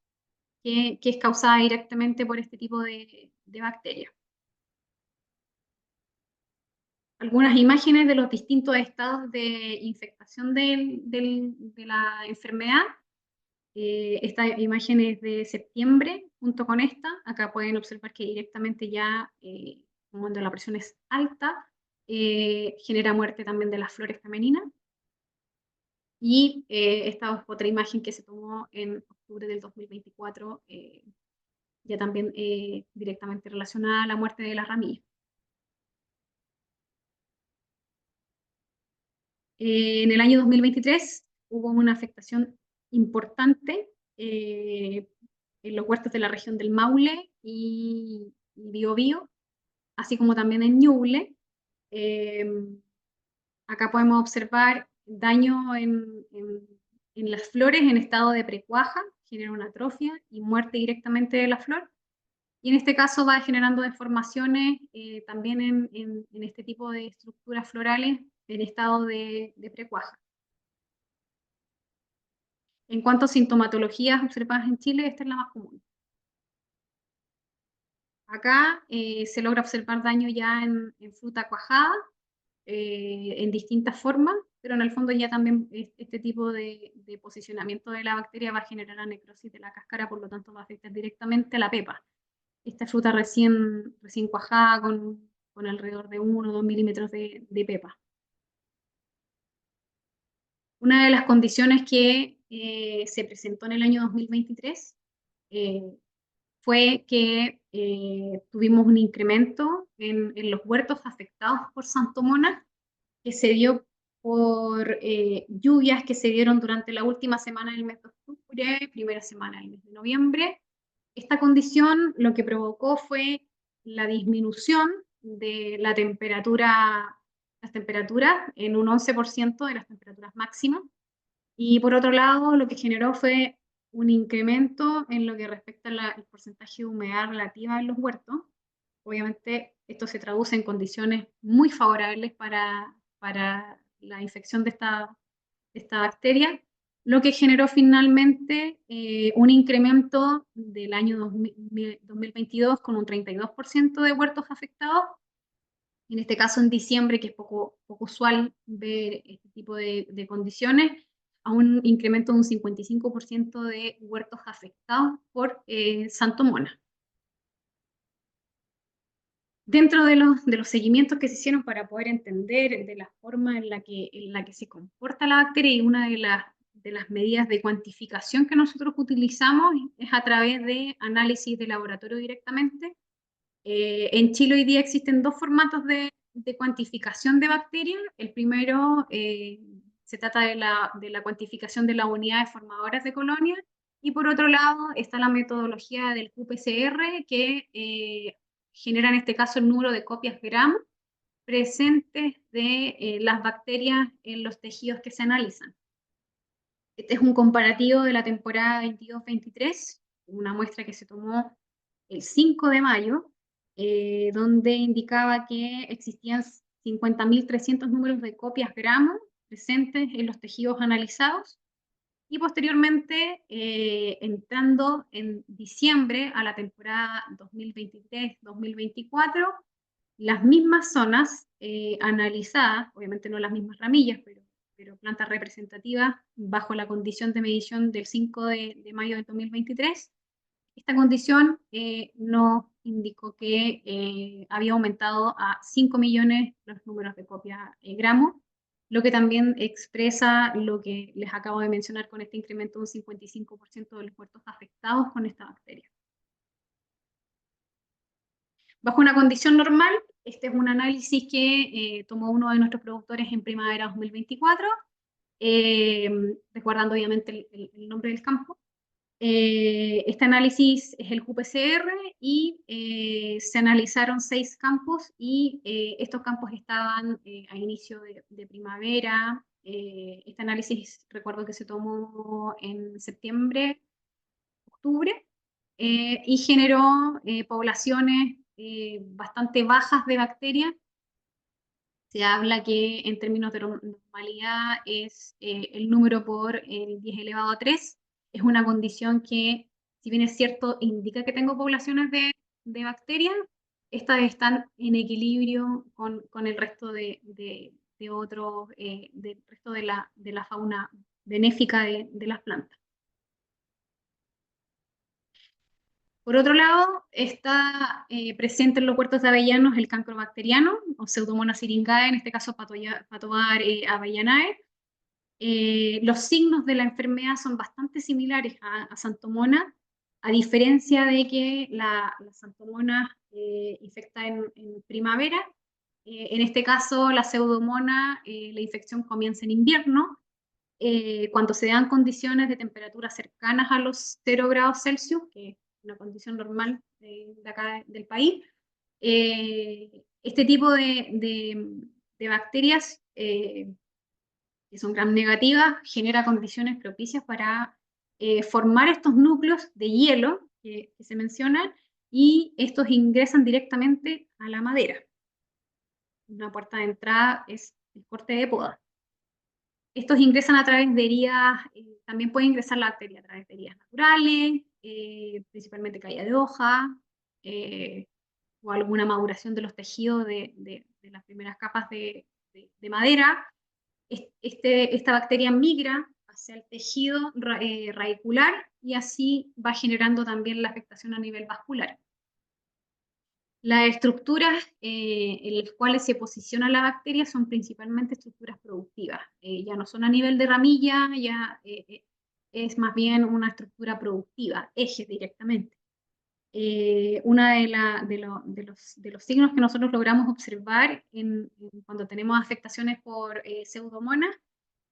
que es causada directamente por este tipo de bacterias. Algunas imágenes de los distintos estados de infectación de la enfermedad. Esta imagen es de septiembre, junto con esta. Acá pueden observar que directamente ya, cuando la presión es alta, genera muerte también de las flores femeninas. Y esta es otra imagen que se tomó en octubre del 2024, ya también directamente relacionada a la muerte de las ramillas. En el año 2023 hubo una afectación importante en los huertos de la región del Maule y Biobío, así como también en Ñuble. Eh, Acá podemos observar daño en las flores en estado de precuaja, genera una atrofia y muerte directamente de la flor. Y en este caso va generando deformaciones también en este tipo de estructuras florales en estado de precuaja. En cuanto a sintomatologías observadas en Chile, esta es la más común. Acá se logra observar daño ya en fruta cuajada, en distintas formas, pero en el fondo ya también este tipo de posicionamiento de la bacteria va a generar la necrosis de la cáscara, por lo tanto va a afectar directamente a la pepa. Esta fruta recién cuajada con alrededor de 1 o 2 milímetros de pepa. Una de las condiciones que se presentó en el año 2023 eh, fue que tuvimos un incremento en los huertos afectados por Santomona, que se dio por lluvias que se dieron durante la última semana del mes de octubre, primera semana del mes de noviembre. Esta condición lo que provocó fue la disminución de la temperatura, las temperaturas en un 11% de las temperaturas máximas. Y por otro lado, lo que generó fue un incremento en lo que respecta al porcentaje de humedad relativa en los huertos. Obviamente, esto se traduce en condiciones muy favorables para la infección de esta bacteria, lo que generó finalmente un incremento del año 2022 con un 32% de huertos afectados. En este caso, en diciembre, que es poco usual ver este tipo de condiciones, a un incremento de un 55% de huertos afectados por Santomona. Dentro de los seguimientos que se hicieron para poder entender de la forma en la que se comporta la bacteria, y una de las medidas de cuantificación que nosotros utilizamos es a través de análisis de laboratorio directamente. En Chile hoy día existen dos formatos de cuantificación de bacterias. El primero se trata de la cuantificación de las unidades formadoras de colonias, y por otro lado está la metodología del qPCR, que genera en este caso el número de copias gramos presentes de las bacterias en los tejidos que se analizan. Este es un comparativo de la temporada 22-23, una muestra que se tomó el 5 de mayo, donde indicaba que existían 50.300 números de copias gramos presentes en los tejidos analizados. Y posteriormente, entrando en diciembre a la temporada 2023-2024, las mismas zonas analizadas, obviamente no las mismas ramillas, pero plantas representativas bajo la condición de medición del 5 de mayo del 2023. Esta condición nos indicó que había aumentado a 5 millones los números de copia gramo, lo que también expresa lo que les acabo de mencionar con este incremento de un 55% de los muertos afectados con esta bacteria. Bajo una condición normal, este es un análisis que tomó uno de nuestros productores en primavera 2024, resguardando obviamente el nombre del campo. Este análisis es el QPCR y se analizaron 6 campos y estos campos estaban a inicio de primavera. Este análisis recuerdo que se tomó en septiembre, octubre, y generó poblaciones bastante bajas de bacterias. Se habla que en términos de normalidad es el número por el 10 elevado a 3. Es una condición que, si bien es cierto, indica que tengo poblaciones de bacterias, estas están en equilibrio con el resto de otros, del resto de la fauna benéfica de las plantas. Por otro lado, está presente en los huertos de avellanos el cancro bacteriano, o Pseudomonas syringae, en este caso Patovar avellanae. Los signos de la enfermedad son bastante similares a Santomona, a diferencia de que la Santomona infecta en primavera. En este caso, la Pseudomonas, la infección comienza en invierno, cuando se dan condiciones de temperatura cercanas a los 0 grados Celsius, que es una condición normal de acá del país. Este tipo de bacterias que son gram negativas genera condiciones propicias para formar estos núcleos de hielo que se mencionan, y estos ingresan directamente a la madera. Una puerta de entrada es el corte de poda. Estos ingresan a través de heridas, también puede ingresar la bacteria a través de heridas naturales, principalmente caída de hoja, o alguna maduración de los tejidos de las primeras capas de madera. Esta bacteria migra hacia el tejido radicular y así va generando también la afectación a nivel vascular. Las estructuras en las cuales se posiciona la bacteria son principalmente estructuras productivas. Ya no son a nivel de ramilla, ya es más bien una estructura productiva, ejes directamente. Una de los signos que nosotros logramos observar cuando tenemos afectaciones por Pseudomonas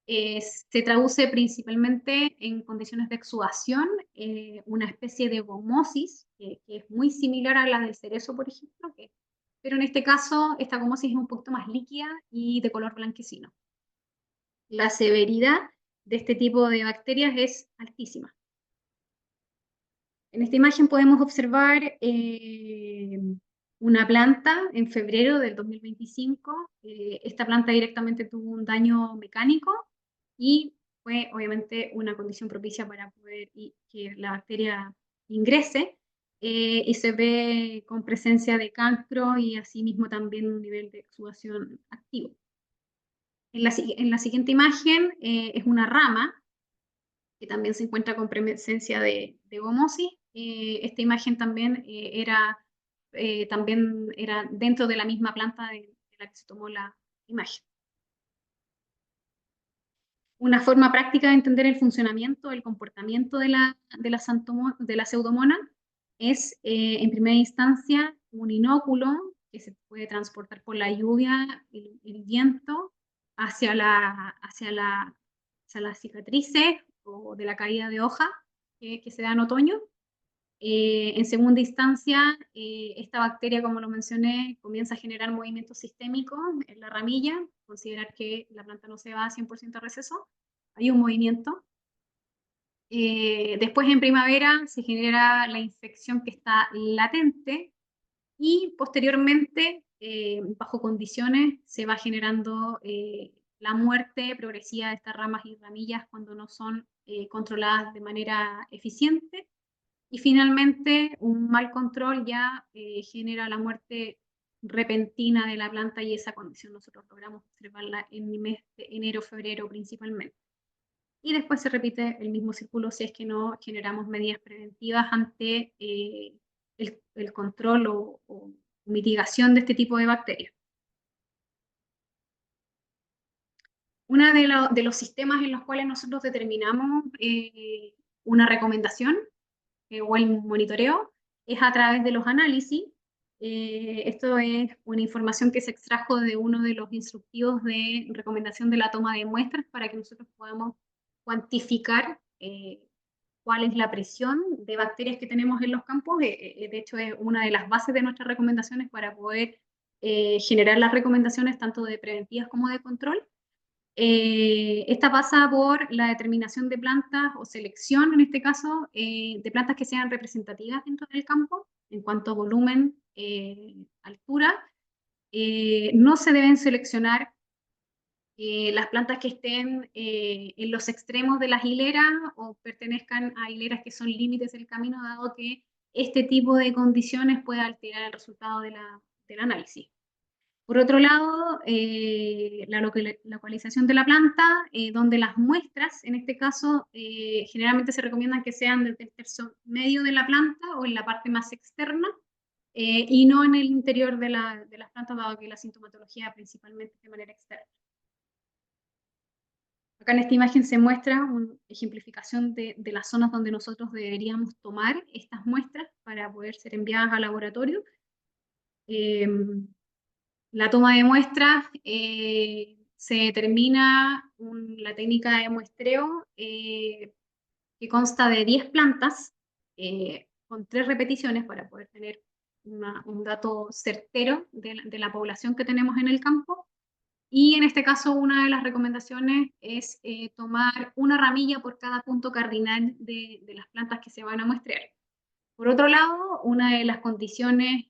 se traduce principalmente en condiciones de exudación, una especie de gomosis, que es muy similar a la del cerezo, por ejemplo, pero en este caso esta gomosis es un poquito más líquida y de color blanquecino. La severidad de este tipo de bacterias es altísima. En esta imagen podemos observar una planta en febrero del 2025. Esta planta directamente tuvo un daño mecánico y fue obviamente una condición propicia para poder que la bacteria ingrese, y se ve con presencia de cancro y asimismo también un nivel de exudación activo. En la siguiente imagen es una rama que también se encuentra con presencia de gomosis. Esta imagen también era dentro de la misma planta de la que se tomó la imagen. Una forma práctica de entender el funcionamiento, el comportamiento de la pseudomona es, en primera instancia, un inóculo que se puede transportar por la lluvia, el viento, hacia las cicatrices o de la caída de hoja que se da en otoño. En segunda instancia, esta bacteria, como lo mencioné, comienza a generar movimientos sistémicos en la ramilla, considerar que la planta no se va a 100% a receso, hay un movimiento. Después en primavera se genera la infección que está latente y posteriormente, bajo condiciones, se va generando la muerte progresiva de estas ramas y ramillas cuando no son controladas de manera eficiente. Y finalmente, un mal control ya genera la muerte repentina de la planta, y esa condición nosotros logramos observarla en el mes de enero, febrero principalmente. Y después se repite el mismo círculo si es que no generamos medidas preventivas ante el control o mitigación de este tipo de bacterias. Uno de los sistemas en los cuales nosotros determinamos una recomendación o el monitoreo es a través de los análisis. Esto es una información que se extrajo de uno de los instructivos de recomendación de la toma de muestras para que nosotros podamos cuantificar cuál es la presión de bacterias que tenemos en los campos. De hecho, es una de las bases de nuestras recomendaciones para poder generar las recomendaciones tanto de preventivas como de control. Esta pasa por la determinación de plantas o selección, en este caso, de plantas que sean representativas dentro del campo en cuanto a volumen, altura. No se deben seleccionar las plantas que estén en los extremos de las hileras o pertenezcan a hileras que son límites del camino, dado que este tipo de condiciones puede alterar el resultado del análisis. Por otro lado, la localización de la planta, donde las muestras, en este caso, generalmente se recomiendan que sean desde el tercio medio de la planta o en la parte más externa, y no en el interior de las plantas, dado que la sintomatología principalmente es de manera externa. Acá en esta imagen se muestra una ejemplificación de las zonas donde nosotros deberíamos tomar estas muestras para poder ser enviadas al laboratorio. La toma de muestras se determina la técnica de muestreo que consta de 10 plantas con 3 repeticiones para poder tener un dato certero de la población que tenemos en el campo. Y en este caso, una de las recomendaciones es tomar una ramilla por cada punto cardinal de las plantas que se van a muestrear. Por otro lado, una de las condiciones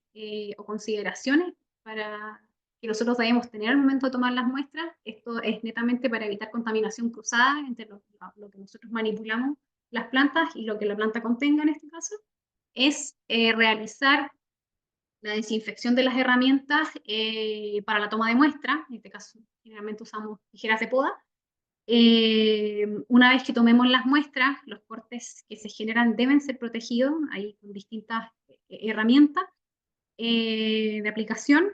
o consideraciones para que nosotros debemos tener al momento de tomar las muestras, esto es netamente para evitar contaminación cruzada entre lo que nosotros manipulamos las plantas y lo que la planta contenga en este caso, es realizar la desinfección de las herramientas para la toma de muestra. En este caso generalmente usamos tijeras de poda. Una vez que tomemos las muestras, los cortes que se generan deben ser protegidos ahí con distintas herramientas de aplicación.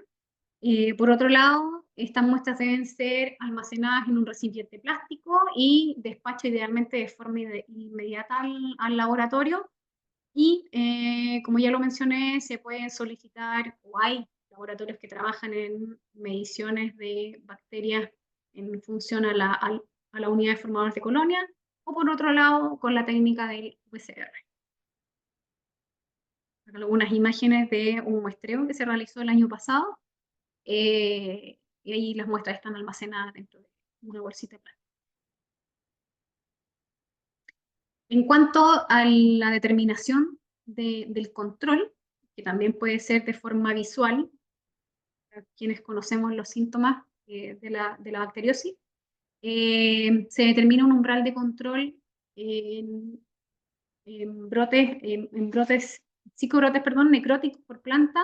Por otro lado, estas muestras deben ser almacenadas en un recipiente plástico y despacho idealmente de forma inmediata al laboratorio. Y como ya lo mencioné, se pueden solicitar, o hay laboratorios que trabajan en mediciones de bacterias en función a la unidad de formadores de colonia, o por otro lado, con la técnica del PCR. Algunas imágenes de un muestreo que se realizó el año pasado, y ahí las muestras están almacenadas dentro de una bolsita de plástico. En cuanto a la determinación del control, que también puede ser de forma visual, para quienes conocemos los síntomas de la bacteriosis, se determina un umbral de control en brotes, psicobrotes, perdón, necróticos por planta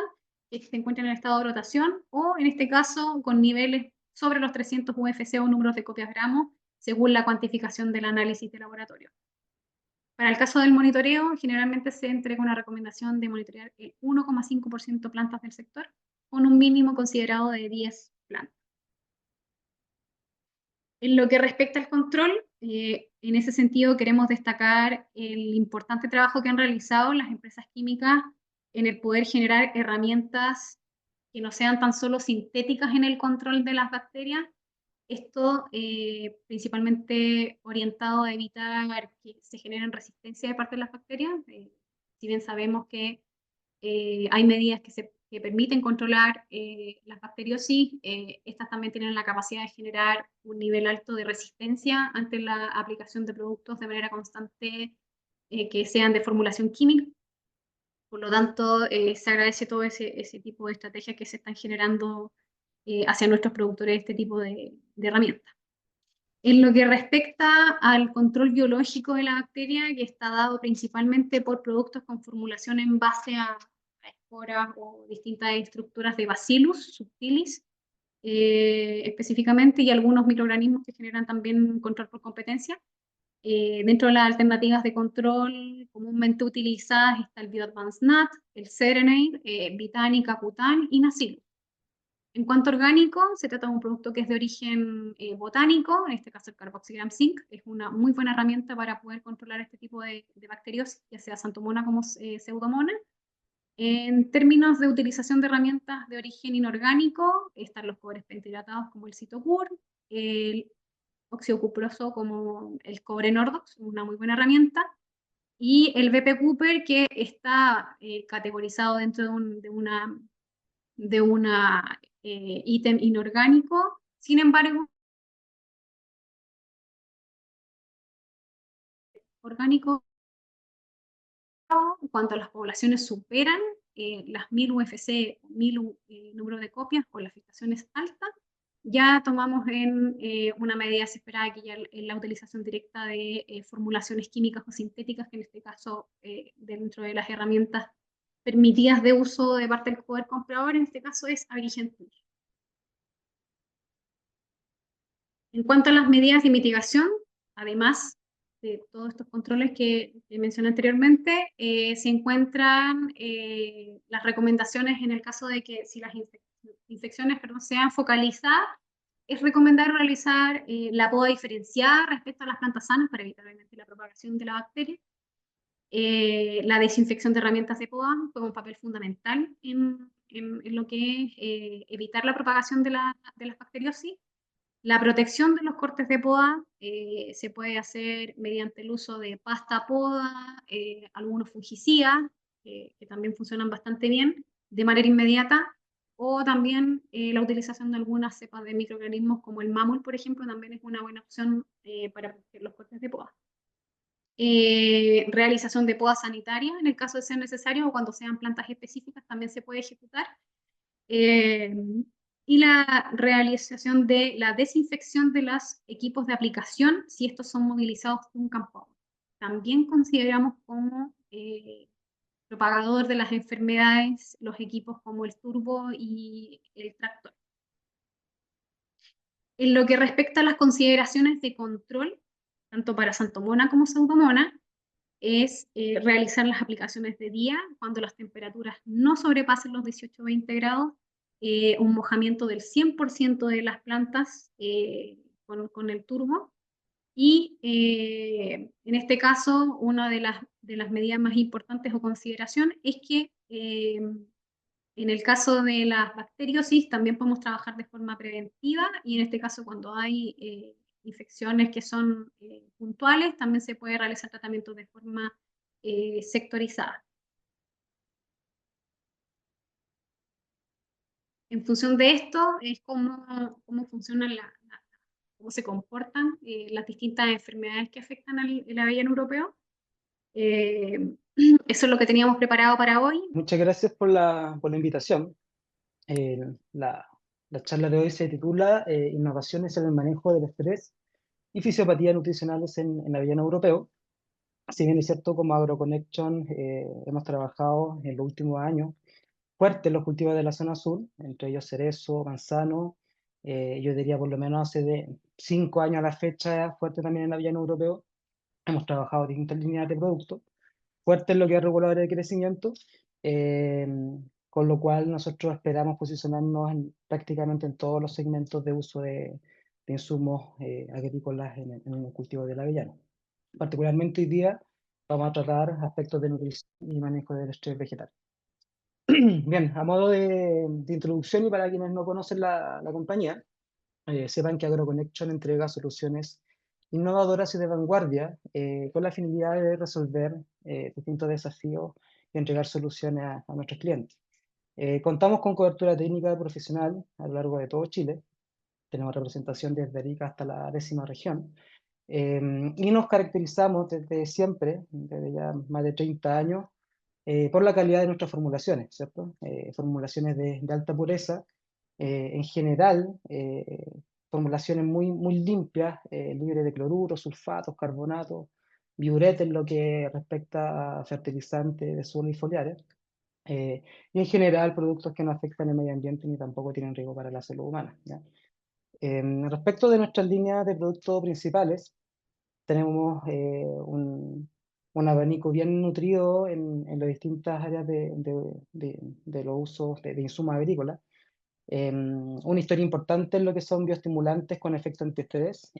que se encuentran en estado de rotación, o en este caso con niveles sobre los 300 UFC o números de copias gramos, según la cuantificación del análisis de laboratorio. Para el caso del monitoreo, generalmente se entrega una recomendación de monitorear el 1,5% plantas del sector, con un mínimo considerado de 10 plantas. En lo que respecta al control, en ese sentido queremos destacar el importante trabajo que han realizado las empresas químicas en el poder generar herramientas que no sean tan solo sintéticas en el control de las bacterias. Esto principalmente orientado a evitar que se generen resistencia de parte de las bacterias. Si bien sabemos que hay medidas que permiten controlar las bacteriosis, estas también tienen la capacidad de generar un nivel alto de resistencia ante la aplicación de productos de manera constante que sean de formulación química. Por lo tanto, se agradece todo ese tipo de estrategias que se están generando hacia nuestros productores de este tipo de herramientas. En lo que respecta al control biológico de la bacteria, que está dado principalmente por productos con formulación en base a esporas o distintas estructuras de Bacillus subtilis, específicamente, y algunos microorganismos que generan también control por competencia. Dentro de las alternativas de control comúnmente utilizadas está el Bioadvance NAT, el Serenade, Britannica, Cutan y Nacillus. En cuanto a orgánico, se trata de un producto que es de origen botánico, en este caso el Carboxygram Zinc, es una muy buena herramienta para poder controlar este tipo de bacterios, ya sea Xanthomona como Pseudomonas. En términos de utilización de herramientas de origen inorgánico, están los cobre pentihidratados como el Cytocur, el óxido cuproso como el cobre Nordox, una muy buena herramienta, y el BP Cooper, que está categorizado dentro de una ítem inorgánico. Sin embargo, orgánico, cuando las poblaciones superan las 1000 UFC, 1000 número de copias con las fijaciones altas, ya tomamos en una medida desesperada que ya es la utilización directa de formulaciones químicas o sintéticas, que en este caso, dentro de las herramientas permitidas de uso de parte del poder comprador, en este caso es Agrigent. En cuanto a las medidas de mitigación, además de todos estos controles que mencioné anteriormente, se encuentran las recomendaciones en el caso de que si las infecciones sean focalizadas, es recomendable realizar la poda diferenciada respecto a las plantas sanas para evitar obviamente la propagación de la bacteria. La desinfección de herramientas de poda juega un papel fundamental en lo que es evitar la propagación de las bacteriosis. La protección de los cortes de poda se puede hacer mediante el uso de pasta poda, algunos fungicidas, que también funcionan bastante bien de manera inmediata, o también la utilización de algunas cepas de microorganismos como el mamul, por ejemplo, también es una buena opción para proteger los cortes de poda. Realización de poda sanitaria, en el caso de ser necesario, o cuando sean plantas específicas, también se puede ejecutar. Eh, y la realización de la desinfección de los equipos de aplicación si estos son movilizados de un campo. También consideramos como propagador de las enfermedades los equipos como el turbo y el tractor. En lo que respecta a las consideraciones de control, tanto para Xanthomona como Pseudomonas, es realizar las aplicaciones de día cuando las temperaturas no sobrepasen los 18-20 grados, un mojamiento del 100% de las plantas con el turbo. Y en este caso, una de las medidas más importantes o consideración es que en el caso de las bacteriosis también podemos trabajar de forma preventiva, y en este caso cuando hay infecciones que son puntuales, también se puede realizar tratamiento de forma sectorizada. En función de esto es cómo funcionan cómo se comportan las distintas enfermedades que afectan el avellano europeo. Eh, Eso es lo que teníamos preparado para hoy.
Muchas gracias por la invitación. Eh, la, la charla de hoy se titula Innovaciones en el manejo del estrés y fisiopatía nutricionales en avellano europeo. Si bien es cierto, como AgroConnection hemos trabajado en los últimos años fuerte en los cultivos de la zona sur, entre ellos cerezo, manzano, yo diría por lo menos hace de 5 años a la fecha, fuerte también en avellano europeo. Hemos trabajado distintas líneas de productos, fuerte en lo que es reguladores de crecimiento, eh, con lo cual nosotros esperamos posicionarnos prácticamente en todos los segmentos de uso de insumos agrícolas en el cultivo del avellano. Particularmente hoy día vamos a tratar aspectos de nutrición y manejo del estrés vegetal. Bien, a modo de introducción y para quienes no conocen la compañía, sepan que AgroConnection entrega soluciones innovadoras y de vanguardia con la finalidad de resolver distintos desafíos y entregar soluciones a nuestros clientes. Contamos con cobertura técnica profesional a lo largo de todo Chile. Tenemos representación desde Arica hasta la 10ª región. Y nos caracterizamos desde siempre, desde ya más de 30 años, por la calidad de nuestras formulaciones, ¿cierto? Formulaciones de alta pureza, en general, formulaciones muy limpias, libres de cloruros, sulfatos, carbonatos, biuretes en lo que respecta a fertilizantes de suelo y foliares. y en general productos que no afectan el medio ambiente ni tampoco tienen riesgo para la salud humana, ¿ya? Respecto de nuestras líneas de productos principales, tenemos un abanico bien nutrido en las distintas áreas de los usos de insumos agrícolas. Una historia importante en lo que son bioestimulantes con efecto antiestrés.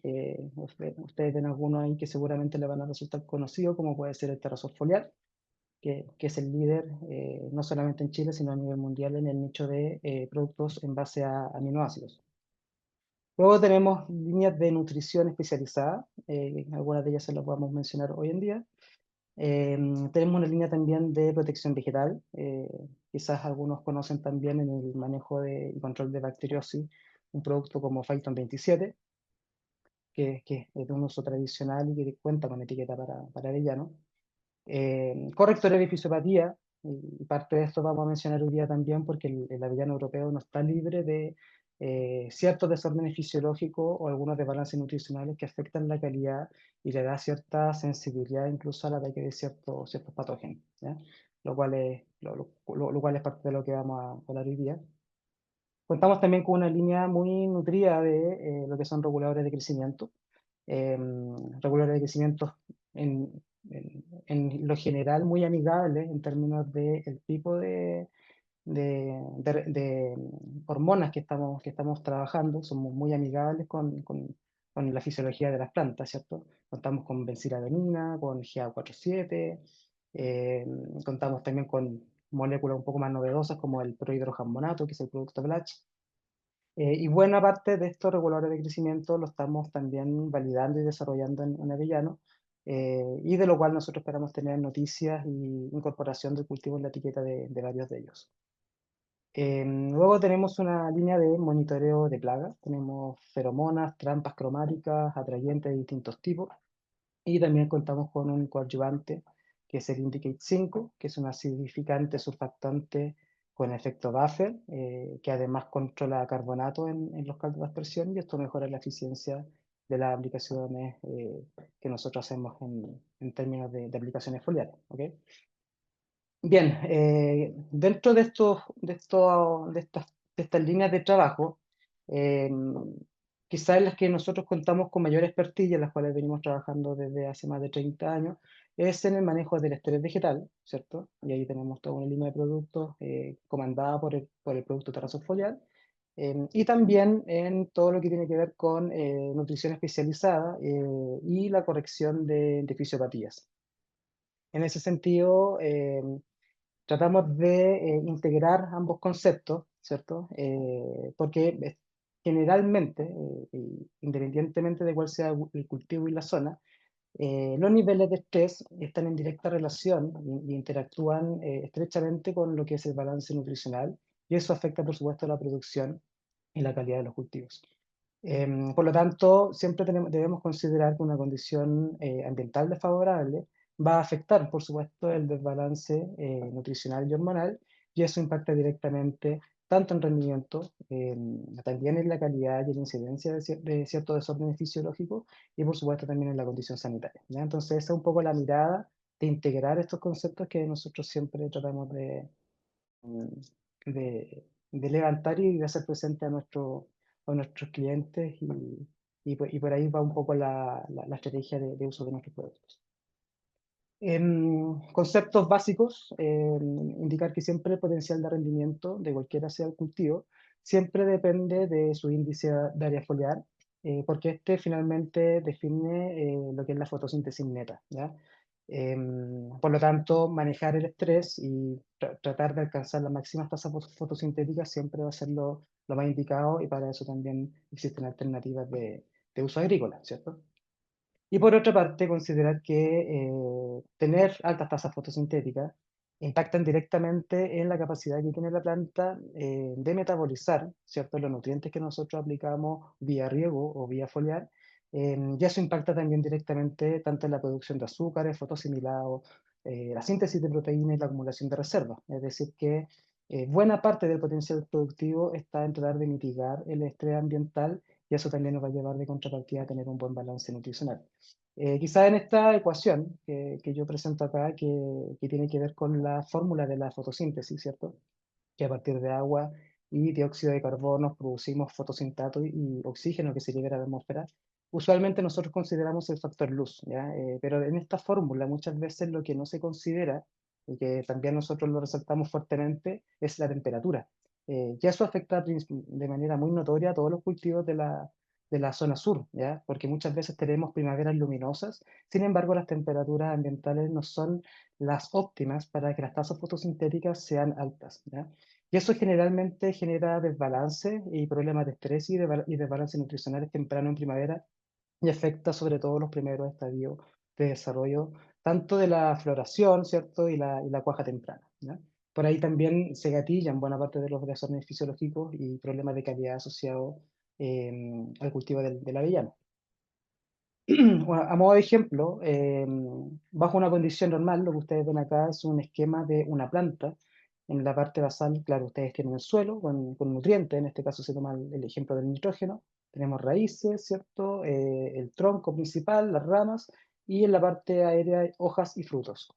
Ustedes ven algunos ahí que seguramente le van a resultar conocidos, como puede ser el terrazol foliar, que es el líder no solamente en Chile, sino a nivel mundial en el nicho de productos en base a aminoácidos. Luego tenemos líneas de nutrición especializada, algunas de ellas se las podemos mencionar hoy en día. Tenemos una línea también de protección vegetal, quizás algunos conocen también en el manejo y control de bacteriosis, un producto como Phyton 27, que es de un uso tradicional y que cuenta con etiqueta para avellano. Correctores de fisiopatía, y parte de esto vamos a mencionar hoy día también porque el avellano europeo no está libre de ciertos desórdenes fisiológicos o algunos desbalances nutricionales que afectan la calidad y le da cierta sensibilidad incluso al ataque de ciertos patógenos, ¿ya? Lo cual es parte de lo que vamos a hablar hoy día. Contamos también con una línea muy nutrida de lo que son reguladores de crecimiento, reguladores de crecimiento en lo general muy amigables en términos del tipo de hormonas que estamos trabajando, somos muy amigables con la fisiología de las plantas, ¿cierto? Contamos con benciladenina, con GA47, eh, contamos también con moléculas un poco más novedosas como el prohidrojarbonato, que es el producto Blatch, y buena parte de estos reguladores de crecimiento lo estamos también validando y desarrollando en Avellano, y de lo cual nosotros esperamos tener noticias y incorporación del cultivo en la etiqueta de varios de ellos. Luego tenemos una línea de monitoreo de plagas. Tenemos feromonas, trampas cromáticas, atrayentes de distintos tipos. Y también contamos con un coadyuvante, que es el Indicate 5, que es un acidificante surfactante con efecto buffer, que además controla carbonato en los caldos de aspersión y esto mejora la eficiencia de las aplicaciones que nosotros hacemos en términos de aplicaciones foliares. ¿Ok? Bien, dentro de estas líneas de trabajo, eh, quizás las que nosotros contamos con mayor expertise, en las cuales venimos trabajando desde hace más de 30 años, es en el manejo del estrés vegetal, ¿cierto? Y ahí tenemos toda una línea de productos comandada por el producto Terrazos Foliar, y también en todo lo que tiene que ver con nutrición especializada y la corrección de fisiopatías. En ese sentido, tratamos de integrar ambos conceptos, ¿cierto? Porque generalmente, independientemente de cuál sea el cultivo y la zona, los niveles de estrés están en directa relación y interactúan estrechamente con lo que es el balance nutricional y eso afecta, por supuesto, la producción y la calidad de los cultivos. Por lo tanto, siempre debemos considerar que una condición ambiental desfavorable va a afectar, por supuesto, el desbalance nutricional y hormonal, y eso impacta directamente tanto en rendimiento, también en la calidad y en la incidencia de ciertos desórdenes fisiológicos, y por supuesto también en la condición sanitaria, ¿ya? Entonces, esa es un poco la mirada de integrar estos conceptos que nosotros siempre tratamos mm, de levantar y de hacer presente a nuestros clientes y por ahí va un poco la estrategia de uso de nuestros productos. Conceptos básicos, indicar que siempre el potencial de rendimiento de cualquiera sea el cultivo, siempre depende de su índice de área foliar, porque este finalmente define lo que es la fotosíntesis neta, ¿ya? Por lo tanto, manejar el estrés y tratar de alcanzar las máximas tasas fotosintéticas siempre va a ser lo más indicado y para eso también existen alternativas de uso agrícola, ¿cierto? Y por otra parte, considerar que tener altas tasas fotosintéticas impactan directamente en la capacidad que tiene la planta de metabolizar, ¿cierto?, los nutrientes que nosotros aplicamos vía riego o vía foliar, y eso impacta también directamente tanto en la producción de azúcares, fotosimilados, la síntesis de proteínas y la acumulación de reservas. Es decir, que buena parte del potencial productivo está en tratar de mitigar el estrés ambiental y eso también nos va a llevar de contrapartida a tener un buen balance nutricional. Quizá en esta ecuación que yo presento acá, que tiene que ver con la fórmula de la fotosíntesis, ¿cierto? Que a partir de agua y dióxido de carbono producimos fotosintato y oxígeno que se libera a la atmósfera. Usualmente nosotros consideramos el factor luz, ¿ya? Pero en esta fórmula muchas veces lo que no se considera, y que también nosotros lo resaltamos fuertemente, es la temperatura. Y eso afecta de manera muy notoria a todos los cultivos de la zona sur, ¿ya? Porque muchas veces tenemos primaveras luminosas, sin embargo las temperaturas ambientales no son las óptimas para que las tasas fotosintéticas sean altas, ¿ya? Y eso generalmente genera desbalance y problemas de estrés y desbalance nutricionales temprano en primavera y afecta sobre todo los primeros estadios de desarrollo, tanto de la floración, ¿cierto? Y la cuaja temprana, ¿ya? Por ahí también se gatillan buena parte de los desórdenes fisiológicos y problemas de calidad asociados al cultivo del avellano. Bueno, a modo de ejemplo, bajo una condición normal, lo que ustedes ven acá es un esquema de una planta. En la parte basal, claro, ustedes tienen el suelo con nutrientes, en este caso se toma el ejemplo del nitrógeno. Tenemos raíces, ¿cierto? El tronco principal, las ramas, y en la parte aérea hay hojas y frutos.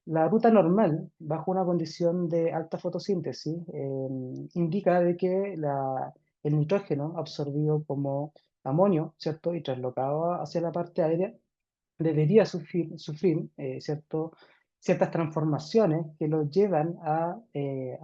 La ruta normal, bajo una condición de alta fotosíntesis, indica de que el nitrógeno absorbido como amonio, ¿cierto? Y traslocado hacia la parte aérea, debería sufrir ¿cierto? Ciertas transformaciones que lo llevan a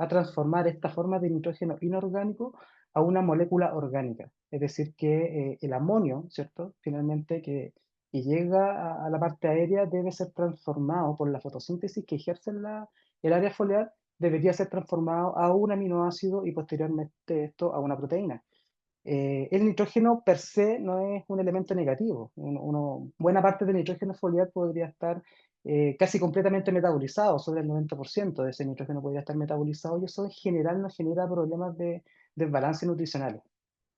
transformar esta forma de nitrógeno inorgánico a una molécula orgánica. Es decir, que el amonio, ¿cierto? Finalmente que llega a la parte aérea debe ser transformado por la fotosíntesis que ejerce el área foliar, debería ser transformado a un aminoácido y posteriormente esto a una proteína. El nitrógeno per se no es un elemento negativo. Buena parte del nitrógeno foliar podría estar casi completamente metabolizado, sobre el 90% de ese nitrógeno podría estar metabolizado y eso en general nos genera problemas de desbalance nutricional.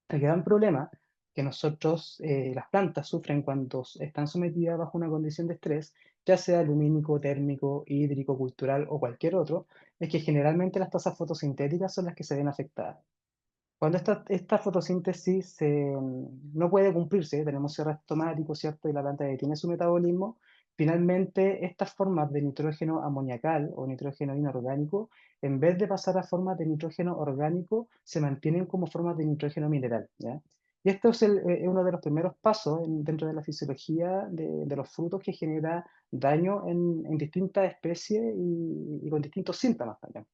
El gran problema que nosotros, las plantas, sufren cuando están sometidas bajo una condición de estrés, ya sea lumínico, térmico, hídrico, cultural o cualquier otro, es que generalmente las tasas fotosintéticas son las que se ven afectadas. Cuando esta fotosíntesis no puede cumplirse, tenemos cierre estomático, ¿cierto? Y la planta detiene su metabolismo, finalmente estas formas de nitrógeno amoniacal o nitrógeno inorgánico, en vez de pasar a formas de nitrógeno orgánico, se mantienen como formas de nitrógeno mineral, ¿ya? Y esto es uno de los primeros pasos dentro de la fisiología de los frutos que genera daño en distintas especies y con distintos síntomas también.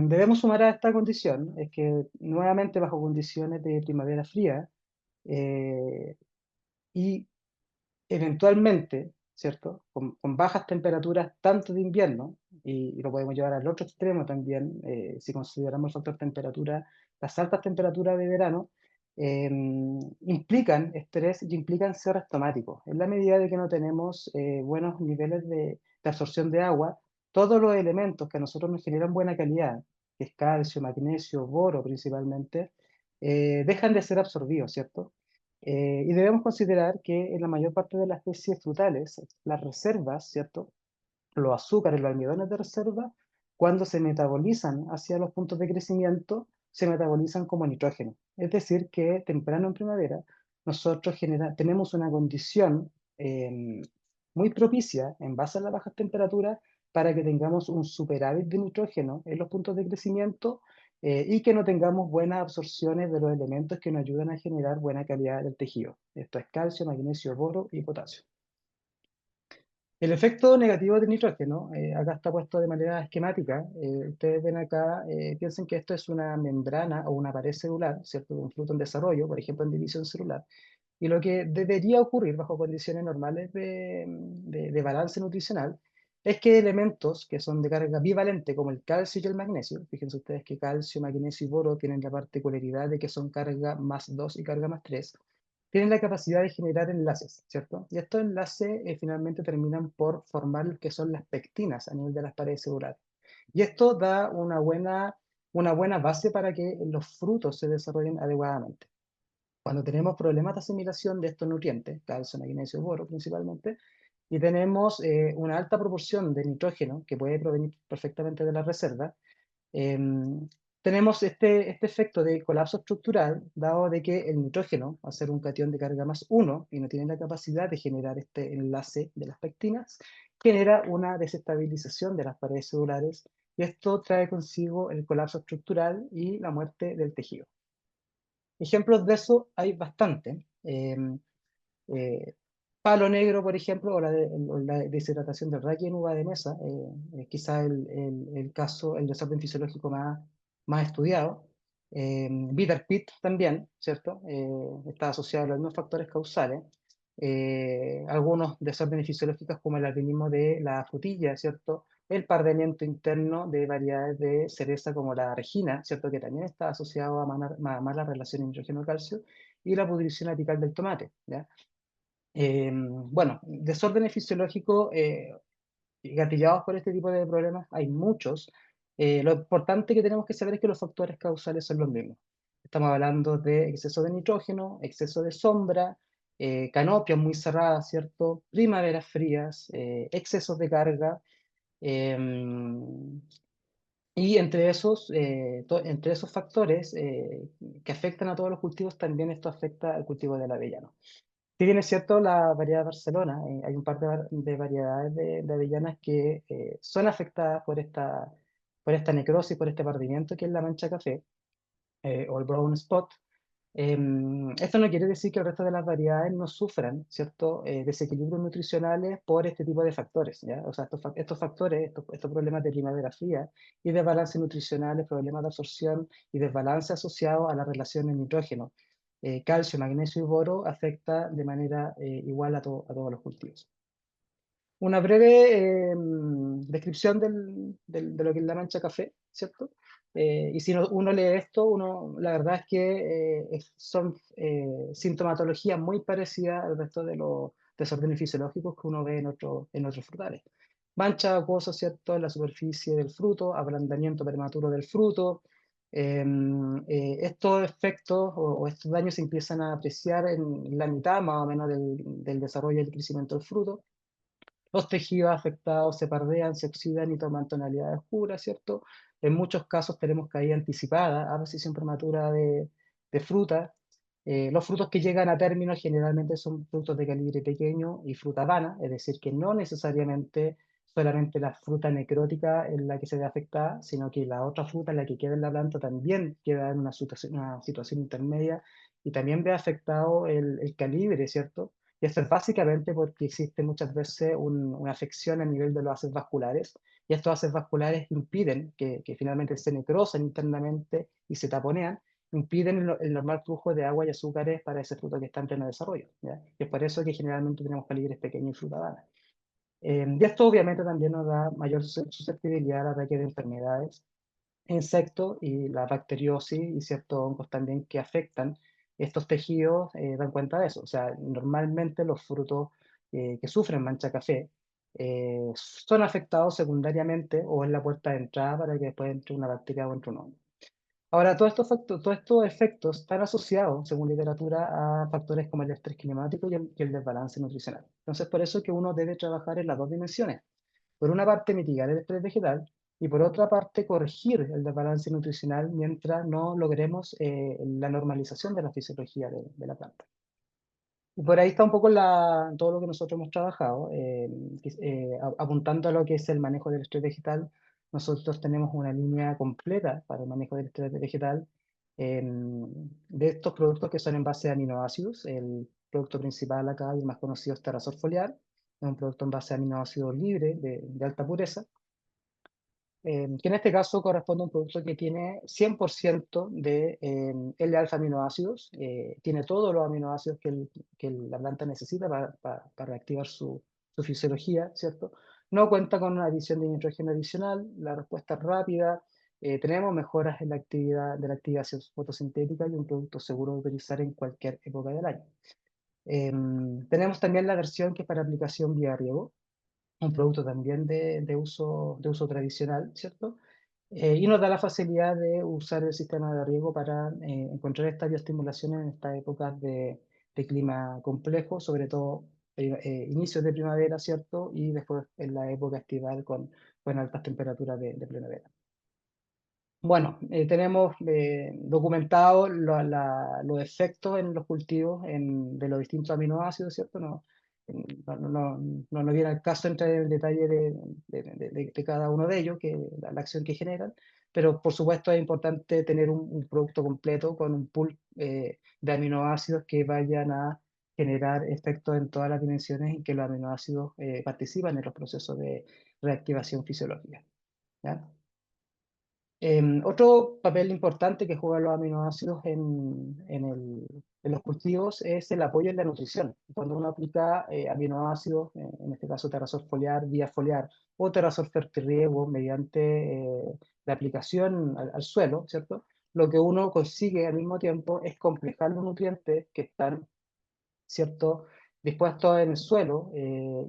Debemos sumar a esta condición, es que nuevamente bajo condiciones de primavera fría eh, y eventualmente, ¿cierto? Con bajas temperaturas tanto de invierno, y lo podemos llevar al otro extremo también, si consideramos el factor temperatura, las altas temperaturas de verano implican estrés y implican cierre estomático. En la medida de que no tenemos buenos niveles de absorción de agua, todos los elementos que a nosotros nos generan buena calidad, que es calcio, magnesio, boro principalmente, dejan de ser absorbidos, ¿cierto? Y debemos considerar que en la mayor parte de las especies frutales, las reservas, ¿cierto? Los azúcares, los almidones de reserva, cuando se metabolizan hacia los puntos de crecimiento, se metabolizan como nitrógeno. Es decir, que temprano en primavera nosotros tenemos una condición muy propicia en base a las bajas temperaturas para que tengamos un superávit de nitrógeno en los puntos de crecimiento y que no tengamos buenas absorciones de los elementos que nos ayudan a generar buena calidad del tejido. Esto es calcio, magnesio, boro y potasio. El efecto negativo del nitrógeno, acá está puesto de manera esquemática. Ustedes ven acá, piensen que esto es una membrana o una pared celular, ¿cierto? De un fruto en desarrollo, por ejemplo, en división celular. Y lo que debería ocurrir bajo condiciones normales de balance nutricional es que elementos que son de carga bivalente, como el calcio y el magnesio, fíjense ustedes que calcio, magnesio y boro tienen la particularidad de que son carga más 2 y carga más 3, tienen la capacidad de generar enlaces, ¿cierto? Y estos enlaces finalmente terminan por formar lo que son las pectinas a nivel de las paredes celulares. Y esto da una buena base para que los frutos se desarrollen adecuadamente. Cuando tenemos problemas de asimilación de estos nutrientes, calcio, magnesio, boro principalmente, y tenemos una alta proporción de nitrógeno que puede provenir perfectamente de la reserva, em, tenemos este efecto de colapso estructural, dado de que el nitrógeno, al ser un catión de carga +1 y no tiene la capacidad de generar este enlace de las pectinas, genera una desestabilización de las paredes celulares y esto trae consigo el colapso estructural y la muerte del tejido. Ejemplos de eso hay bastante. Eh, Palo negro, por ejemplo, o la deshidratación del raqui en uva de mesa, quizá el caso, el desorden fisiológico más estudiado. Bitter pit también, ¿cierto? Está asociado a los mismos factores causales. Algunos desórdenes fisiológicos como el albinismo de la frutilla, ¿cierto? El pardeamiento interno de variedades de cereza como la regina, ¿cierto? Que también está asociado a mala relación nitrógeno-calcio, y la pudrición apical del tomate, ¿ya? Bueno, desórdenes fisiológicos gatillados por este tipo de problemas hay muchos. Lo importante que tenemos que saber es que los factores causales son los mismos. Estamos hablando de exceso de nitrógeno, exceso de sombra, canopias muy cerradas, ¿cierto? Primaveras frías, excesos de carga. em, y entre esos factores que afectan a todos los cultivos, también esto afecta al cultivo del avellano. Si bien es cierto, la variedad de Barcelona, hay un par de variedades de avellanas que son afectadas por esta necrosis, por este pardimiento que es la mancha café, o el brown spot. Esto no quiere decir que el resto de las variedades no sufran, ¿cierto? Desequilibrios nutricionales por este tipo de factores, ¿ya? O sea, estos factores, estos problemas de primavera fría y desbalance nutricionales, problemas de absorción y desbalance asociados a la relación en nitrógeno, calcio, magnesio y boro, afecta de manera igual a todos los cultivos. Una breve descripción de lo que es la mancha café, ¿cierto? Y si uno lee esto, la verdad es que son sintomatologías muy parecidas al resto de los desórdenes fisiológicos que uno ve en otros frutales. Mancha acuosa, ¿cierto?, en la superficie del fruto, ablandamiento prematuro del fruto. Estos efectos o estos daños se empiezan a apreciar en la mitad más o menos del desarrollo y el crecimiento del fruto. Los tejidos afectados se pardean, se oxidan y toman tonalidades oscuras, ¿cierto? En muchos casos tenemos caída anticipada, aparición prematura de fruta. Los frutos que llegan a término generalmente son frutos de calibre pequeño y fruta vana, es decir, que no necesariamente solamente la fruta necrótica es la que se ve afectada, sino que la otra fruta, la que queda en la planta, también queda en una situación intermedia y también ve afectado el calibre, ¿cierto? Y esto es básicamente porque existe muchas veces una afección a nivel de los haces vasculares, y estos haces vasculares impiden que finalmente se necrosen internamente y se taponean, impiden el normal flujo de agua y azúcares para ese fruto que está en pleno desarrollo, ¿ya? Y es por eso que generalmente tenemos calibres pequeños y fruta dana. Y esto obviamente también nos da mayor susceptibilidad al ataque de enfermedades, insectos y la bacteriosis y ciertos hongos también que afectan estos tejidos, dan cuenta de eso. O sea, normalmente los frutos que sufren mancha café son afectados secundariamente o en la puerta de entrada para que después entre una bacteria o entre un hongo. Ahora, todos estos efectos están asociados, según literatura, a factores como el estrés climático y el desbalance nutricional. Entonces, por eso es que uno debe trabajar en las dos dimensiones. Por una parte, mitigar el estrés vegetal y por otra parte, corregir el desbalance nutricional mientras no logremos la normalización de la fisiología de la planta. Y por ahí está un poco todo lo que nosotros hemos trabajado, apuntando a lo que es el manejo del estrés vegetal. Nosotros tenemos una línea completa para el manejo del estrés vegetal, de estos productos que son en base a aminoácidos. El producto principal acá y el más conocido es Terrasol foliar, es un producto en base a aminoácidos libre de alta pureza, que en este caso corresponde a un producto que tiene 100% de L-alfa aminoácidos, tiene todos los aminoácidos que la planta necesita para reactivar su fisiología, ¿cierto? No cuenta con una adición de nitrógeno adicional, la respuesta es rápida, tenemos mejoras en la actividad fotosintética y un producto seguro de utilizar en cualquier época del año. Tenemos también la versión que es para aplicación vía riego, un producto también de uso tradicional, ¿cierto? Y nos da la facilidad de usar el sistema de riego para encontrar esta bioestimulación en estas épocas de clima complejo, sobre todo inicios de primavera, ¿cierto? Y después en la época estival con altas temperaturas de primavera. Bueno, tenemos documentados los efectos en los cultivos de los distintos aminoácidos, ¿cierto? No viene al caso entrar en el detalle de cada uno de ellos, que la acción que generan, pero por supuesto es importante tener un producto completo con un pool de aminoácidos que vayan a generar efectos en todas las dimensiones en que los aminoácidos participan en los procesos de reactivación fisiológica. ¿Ya? Otro papel importante que juegan los aminoácidos en los cultivos es el apoyo en la nutrición. Cuando uno aplica aminoácidos, en este caso terrazol foliar, vía foliar o terrazol fertirriego mediante la aplicación al suelo, ¿cierto? Lo que uno consigue al mismo tiempo es complejar los nutrientes que están, ¿cierto?, dispuestos en el suelo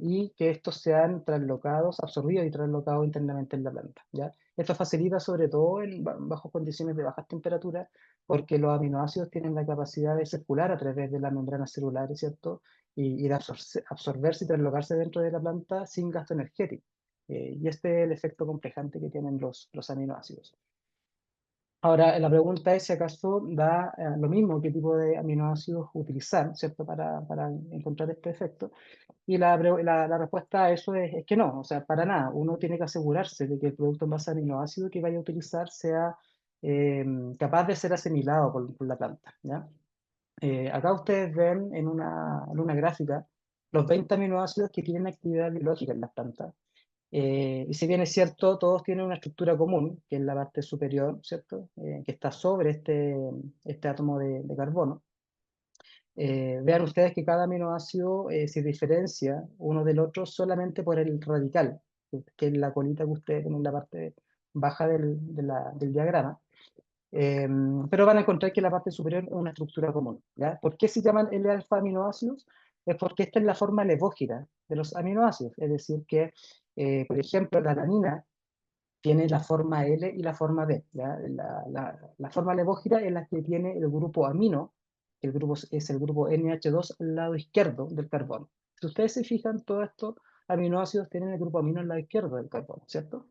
y que estos sean traslocados, absorbidos y traslocados internamente en la planta, ¿ya? Esto facilita sobre todo bajo condiciones de bajas temperaturas, porque los aminoácidos tienen la capacidad de circular a través de las membranas celulares, ¿cierto? Y de absorberse y traslocarse dentro de la planta sin gasto energético. Y este es el efecto complejante que tienen los aminoácidos. Ahora, la pregunta es si acaso da lo mismo, qué tipo de aminoácidos utilizar, ¿cierto?, para encontrar este efecto. Y la respuesta a eso es que no, o sea, para nada. Uno tiene que asegurarse de que el producto en base a aminoácidos que vaya a utilizar sea capaz de ser asimilado por la planta, ¿ya? Acá ustedes ven en una gráfica los 20 aminoácidos que tienen actividad biológica en las plantas. Y si bien es cierto, todos tienen una estructura común, que es la parte superior, ¿cierto? Que está sobre este átomo de carbono. Vean ustedes que cada aminoácido se diferencia uno del otro solamente por el radical, que es la colita que ustedes ven en la parte baja del diagrama. Eh, pero van a encontrar que la parte superior es una estructura común, ¿ya? ¿Por qué se llaman L-alfa aminoácidos? Es porque esta es la forma levógira de los aminoácidos, es decir que, por ejemplo, la alanina tiene la forma L y la forma D, ¿ya? La forma levógira es la que tiene el grupo amino, que es el grupo NH2 al lado izquierdo del carbono. Si ustedes se fijan, todos estos aminoácidos tienen el grupo amino al lado izquierdo del carbono, ¿cierto?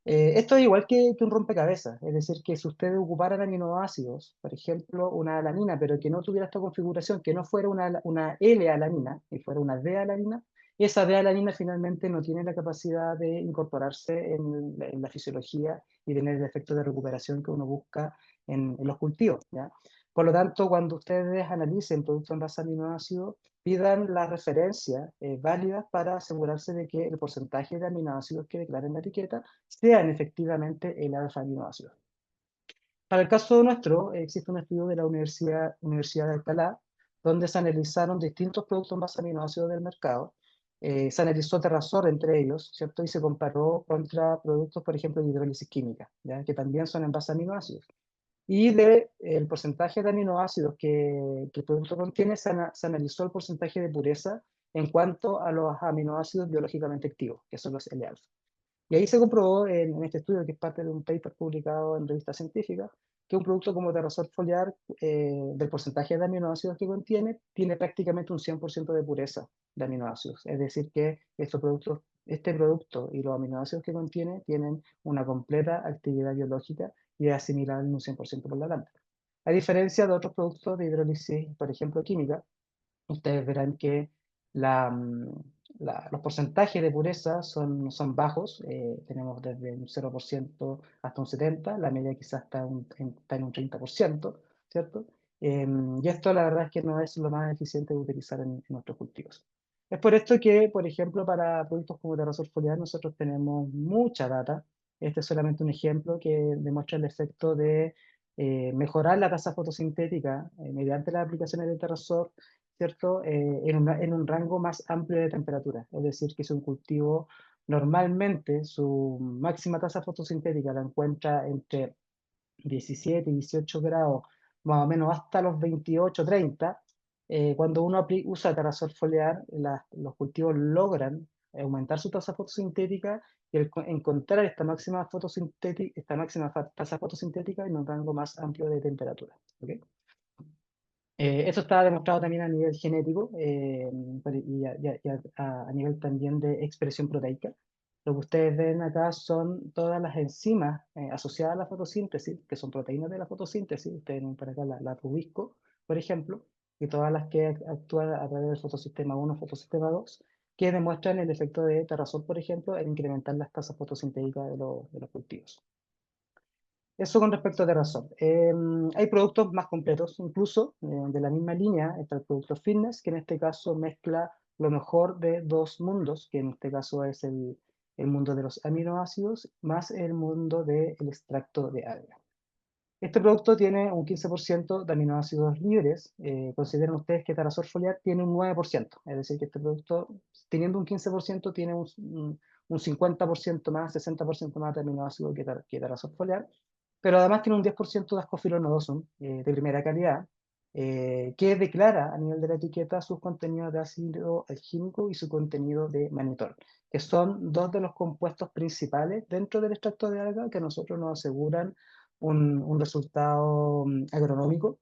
Esto es igual que un rompecabezas, es decir, que si ustedes ocuparan aminoácidos, por ejemplo, una alanina, pero que no tuviera esta configuración, que no fuera una L-alanina, y fuera una D-alanina, esa D-alanina finalmente no tiene la capacidad de incorporarse en la fisiología y tener el efecto de recuperación que uno busca en los cultivos, ¿ya? Por lo tanto, cuando ustedes analicen productos en base a aminoácidos, pidan las referencias válidas para asegurarse de que el porcentaje de aminoácidos que declaren la etiqueta sean efectivamente el alfa-aminoácido. Para el caso nuestro, existe un estudio de la Universidad de Alcalá, donde se analizaron distintos productos en base a aminoácidos del mercado. Se analizó Terrasol entre ellos, ¿cierto? Y se comparó contra productos, por ejemplo, de hidrólisis química, ¿ya? Que también son en base a aminoácidos. Y el porcentaje de aminoácidos que el producto contiene, se analizó el porcentaje de pureza en cuanto a los aminoácidos biológicamente activos, que son los L-alfa. Y ahí se comprobó en este estudio, que es parte de un paper publicado en revistas científicas, que un producto como Terrasol foliar, del porcentaje de aminoácidos que contiene, tiene prácticamente un 100% de pureza de aminoácidos. Es decir, que este producto y los aminoácidos que contiene tienen una completa actividad biológica y es asimilable en un 100% por la planta. A diferencia de otros productos de hidrólisis, por ejemplo, química, ustedes verán que la, mm, los porcentajes de pureza son bajos, tenemos desde un 0% hasta un 70%, la media quizás está en un 30%, ¿cierto? Y esto la verdad es que no es lo más eficiente de utilizar en nuestros cultivos. Es por esto que, por ejemplo, para productos como Terrasol foliar nosotros tenemos mucha data. Este es solamente un ejemplo que demuestra el efecto de mejorar la tasa fotosintética mediante las aplicaciones de Terrasol, ¿cierto? En un rango más amplio de temperatura. Es decir, que si un cultivo normalmente su máxima tasa fotosintética la encuentra entre 17 y 18 grados, más o menos hasta los 28, 30, cuando uno usa terrazol foliar, los cultivos logran aumentar su tasa fotosintética y encontrar esta máxima tasa fotosintética en un rango más amplio de temperatura. ¿Okay? Esto está demostrado también a nivel genético y a nivel también de expresión proteica, Lo que ustedes ven acá son todas las enzimas asociadas a la fotosíntesis, que son proteínas de la fotosíntesis. Ustedes ven por acá la rubisco, por ejemplo, y todas las que actúan a través del fotosistema 1, fotosistema 2, que demuestran el efecto de Terrasol, por ejemplo, en incrementar las tasas fotosintéticas de los cultivos. Eso con respecto a Terrasol. Hay productos más completos, incluso de la misma línea, está el producto Fitness, que en este caso mezcla lo mejor de dos mundos, que en este caso es el mundo de los aminoácidos más el mundo del extracto de alga. Este producto tiene un 15% de aminoácidos libres. Consideren ustedes que Tarasol foliar tiene un 9%. Es decir, que este producto, teniendo un 15%, tiene un 50% más, 60% más de aminoácidos que Tarasol foliar. Pero además tiene un 10% de ascofilo nodosum de primera calidad, que declara a nivel de la etiqueta sus contenidos de ácido algínico y su contenido de manitol, que son dos de los compuestos principales dentro del extracto de alga que a nosotros nos aseguran un resultado agronómico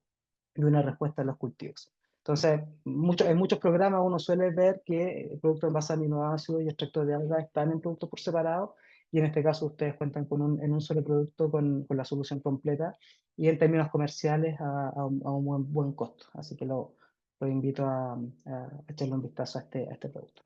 y una respuesta a los cultivos. Entonces, en muchos programas uno suele ver que productos en base a aminoácidos y extractos de alga están en productos por separado, y en este caso ustedes cuentan en un solo producto con la solución completa y en términos comerciales a un buen costo. Así que lo invito a echarle un vistazo a este producto.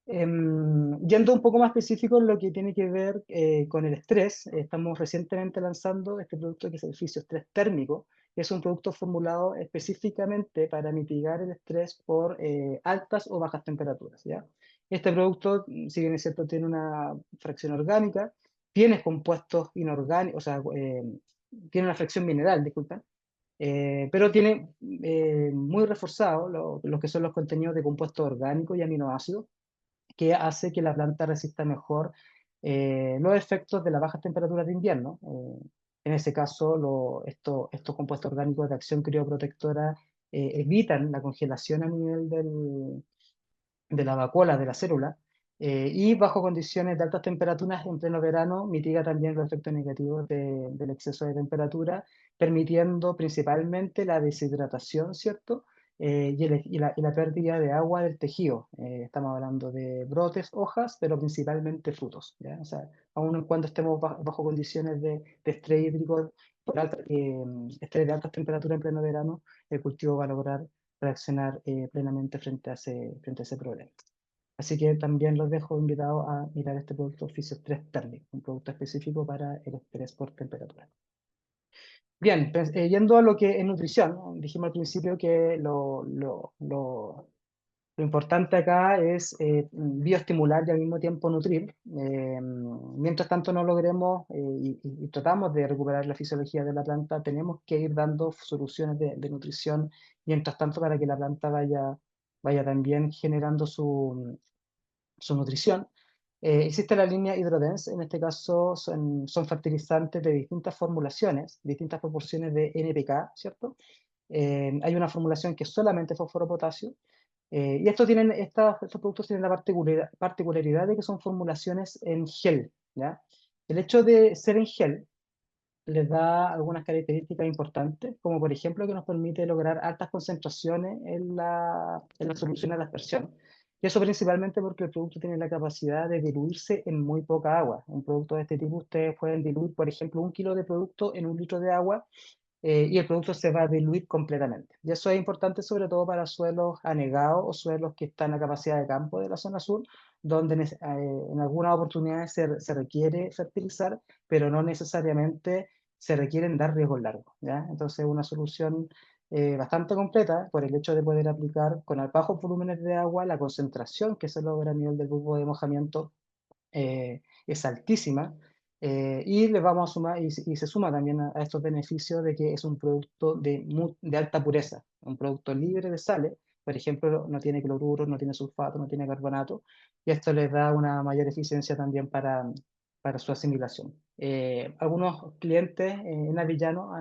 Yendo un poco más específico en lo que tiene que ver con el estrés, estamos recientemente lanzando este producto que es el Fisioestrés Térmico, que es un producto formulado específicamente para mitigar el estrés por altas o bajas temperaturas, ¿ya? Este producto, si bien es cierto, tiene una fracción orgánica, tiene compuestos inorgánicos, o sea, tiene una fracción mineral, disculpa, pero tiene muy reforzado lo que son los contenidos de compuestos orgánicos y aminoácidos, que hace que la planta resista mejor los efectos de las bajas temperaturas de invierno. En ese caso, estos compuestos orgánicos de acción crioprotectora evitan la congelación a nivel de la vacuola de la célula, y bajo condiciones de altas temperaturas en pleno verano mitiga también los efectos negativos del exceso de temperatura, permitiendo principalmente la deshidratación, ¿cierto? Y la pérdida de agua del tejido. Estamos hablando de brotes, hojas, pero principalmente frutos, ¿ya? O sea, aun cuando estemos bajo condiciones de estrés hídrico, estrés de altas temperaturas en pleno verano, el cultivo va a lograr reaccionar plenamente frente a ese problema. Así que también los dejo invitados a mirar este producto Fisioestrés Térmico, un producto específico para el estrés por temperatura. Bien, yendo a lo que es nutrición, ¿no? Dijimos al principio que lo importante acá es bioestimular y al mismo tiempo nutrir. Mientras tanto no logremos y tratamos de recuperar la fisiología de la planta, tenemos que ir dando soluciones de nutrición mientras tanto para que la planta vaya también generando su nutrición. Existe la línea Hydrodense, en este caso son fertilizantes de distintas formulaciones, distintas proporciones de NPK, ¿cierto? Hay una formulación que es solamente fósforo potasio, y estos productos tienen la particularidad de que son formulaciones en gel, ¿ya? El hecho de ser en gel les da algunas características importantes, como por ejemplo que nos permite lograr altas concentraciones en la solución a la aspersión. Y eso principalmente porque el producto tiene la capacidad de diluirse en muy poca agua. Un producto de este tipo ustedes pueden diluir, por ejemplo, 1 kilo de producto en 1 litro de agua, y el producto se va a diluir completamente. Y eso es importante sobre todo para suelos anegados o suelos que están a capacidad de campo de la zona sur, donde en algunas oportunidades se requiere fertilizar, pero no necesariamente se requieren dar riegos largos, ¿ya? Entonces una solución bastante completa por el hecho de poder aplicar con bajos volúmenes de agua. La concentración que se logra a nivel del bulbo de mojamiento es altísima, y le vamos a sumar, y se suma también a estos beneficios de que es un producto de alta pureza, un producto libre de sales. Por ejemplo, no tiene cloruro, no tiene sulfato, no tiene carbonato, y esto les da una mayor eficiencia también para su asimilación. Algunos clientes en Avellano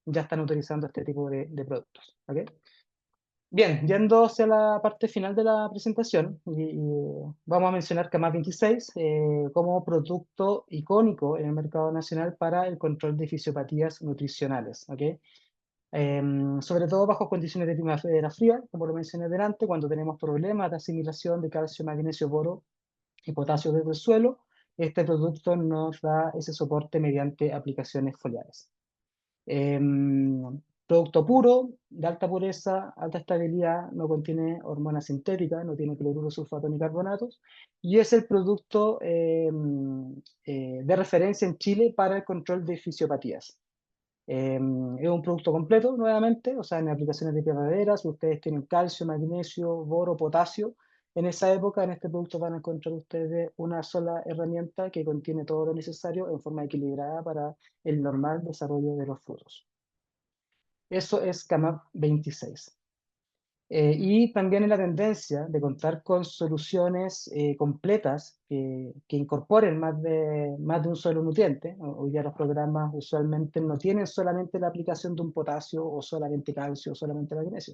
ya están utilizando este tipo de productos, ¿ok? Bien, yendo hacia la parte final de la presentación, y vamos a mencionar CAMAP 26 como producto icónico en el mercado nacional para el control de fisiopatías nutricionales, ¿ok? Sobre todo bajo condiciones de primavera fría, como lo mencioné delante, cuando tenemos problemas de asimilación de calcio, magnesio, boro y potasio desde el suelo, este producto nos da ese soporte mediante aplicaciones foliares. Producto puro, de alta pureza, alta estabilidad, no contiene hormonas sintéticas, no tiene cloruro, sulfato ni carbonatos, y es el producto de referencia en Chile para el control de fisiopatías. Es un producto completo, nuevamente, o sea, en aplicaciones de praderas, ustedes tienen calcio, magnesio, boro, potasio. En esa época, en este producto van a encontrar ustedes una sola herramienta que contiene todo lo necesario en forma equilibrada para el normal desarrollo de los frutos. Eso es CAMAP 26. Y también en la tendencia de contar con soluciones completas que incorporen más de un solo nutriente. Hoy día los programas usualmente no tienen solamente la aplicación de un potasio o solamente calcio o solamente magnesio.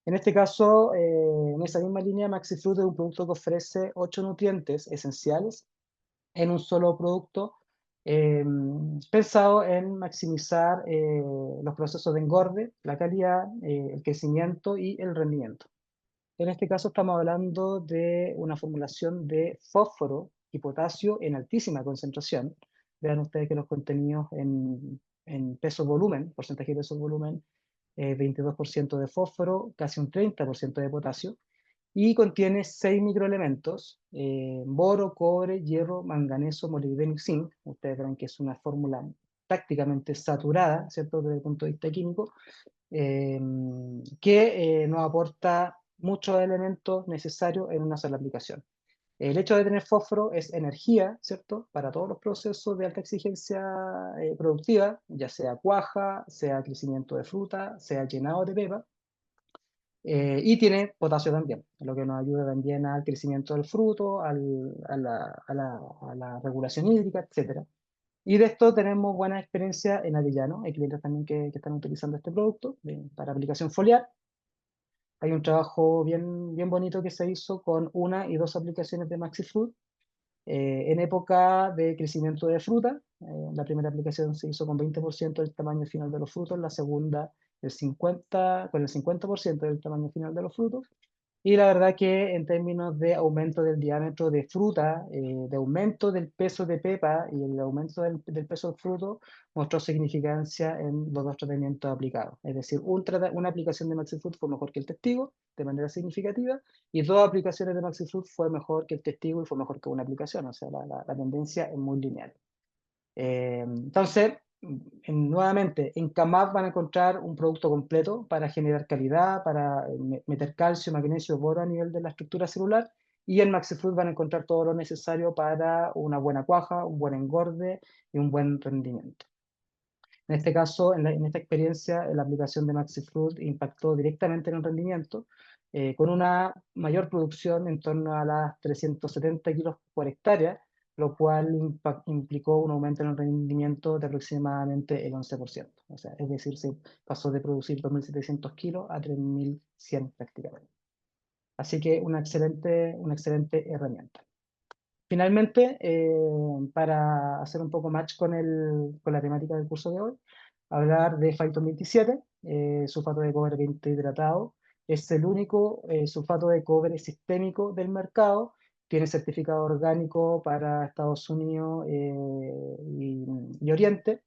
En este caso, en esa misma línea, MaxiFruit es un producto que ofrece 8 nutrientes esenciales en un solo producto, pensado en maximizar los procesos de engorde, la calidad, el crecimiento y el rendimiento. En este caso estamos hablando de una formulación de fósforo y potasio en altísima concentración. Vean ustedes que los contenidos en peso-volumen, porcentaje de peso-volumen, 22% de fósforo, casi un 30% de potasio, y contiene 6 microelementos, boro, cobre, hierro, manganeso, molibdeno y zinc. Ustedes verán que es una fórmula prácticamente saturada, ¿cierto?, desde el punto de vista químico, que nos aporta muchos elementos necesarios en una sola aplicación. El hecho de tener fósforo es energía, ¿cierto?, para todos los procesos de alta exigencia productiva, ya sea cuaja, sea crecimiento de fruta, sea llenado de pepa. Y tiene potasio también, lo que nos ayuda también al crecimiento del fruto, a la regulación hídrica, etc. Y de esto tenemos buena experiencia en Avellano. Hay clientes también que están utilizando este producto para aplicación foliar. Hay un trabajo bien bonito que se hizo con una y dos aplicaciones de MaxiFruit en época de crecimiento de fruta. La primera aplicación se hizo con 20% del tamaño final de los frutos, la segunda con el 50% del tamaño final de los frutos. Y la verdad que en términos de aumento del diámetro de fruta, de aumento del peso de pepa y el aumento del peso del fruto, mostró significancia en los dos tratamientos aplicados. Es decir, una aplicación de MaxiFruit fue mejor que el testigo, de manera significativa, y dos aplicaciones de MaxiFruit fue mejor que el testigo y fue mejor que una aplicación. O sea, la tendencia es muy lineal. Entonces, nuevamente, en CAMAP van a encontrar un producto completo para generar calidad, para meter calcio, magnesio, boro a nivel de la estructura celular, y en MaxiFruit van a encontrar todo lo necesario para una buena cuaja, un buen engorde y un buen rendimiento. En este caso, en esta experiencia, la aplicación de MaxiFruit impactó directamente en el rendimiento, con una mayor producción en torno a las 370 kilos por hectárea, lo cual implicó un aumento en el rendimiento de aproximadamente el 11%. O sea, es decir, se pasó de producir 2.700 kilos a 3.100 prácticamente. Así que una excelente herramienta. Finalmente, para hacer un poco match con la temática del curso de hoy, hablar de Phyton 27, sulfato de cobre hidratado. Es el único sulfato de cobre sistémico del mercado. Tiene certificado orgánico para Estados Unidos y Oriente,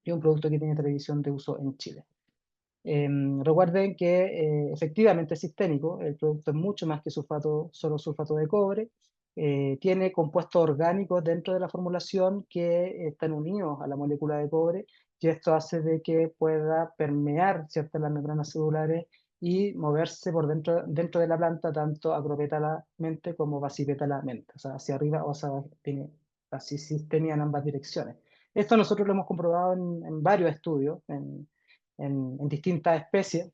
y un producto que tiene tradición de uso en Chile. Recuerden que efectivamente es sistémico, el producto es mucho más que solo sulfato de cobre, tiene compuestos orgánicos dentro de la formulación que están unidos a la molécula de cobre, y esto hace de que pueda permear ciertas las membranas celulares y moverse por dentro de la planta, tanto acropétalamente como basipétalamente, o sea, hacia arriba o así sistemia en ambas direcciones. Esto nosotros lo hemos comprobado en varios estudios, en distintas especies,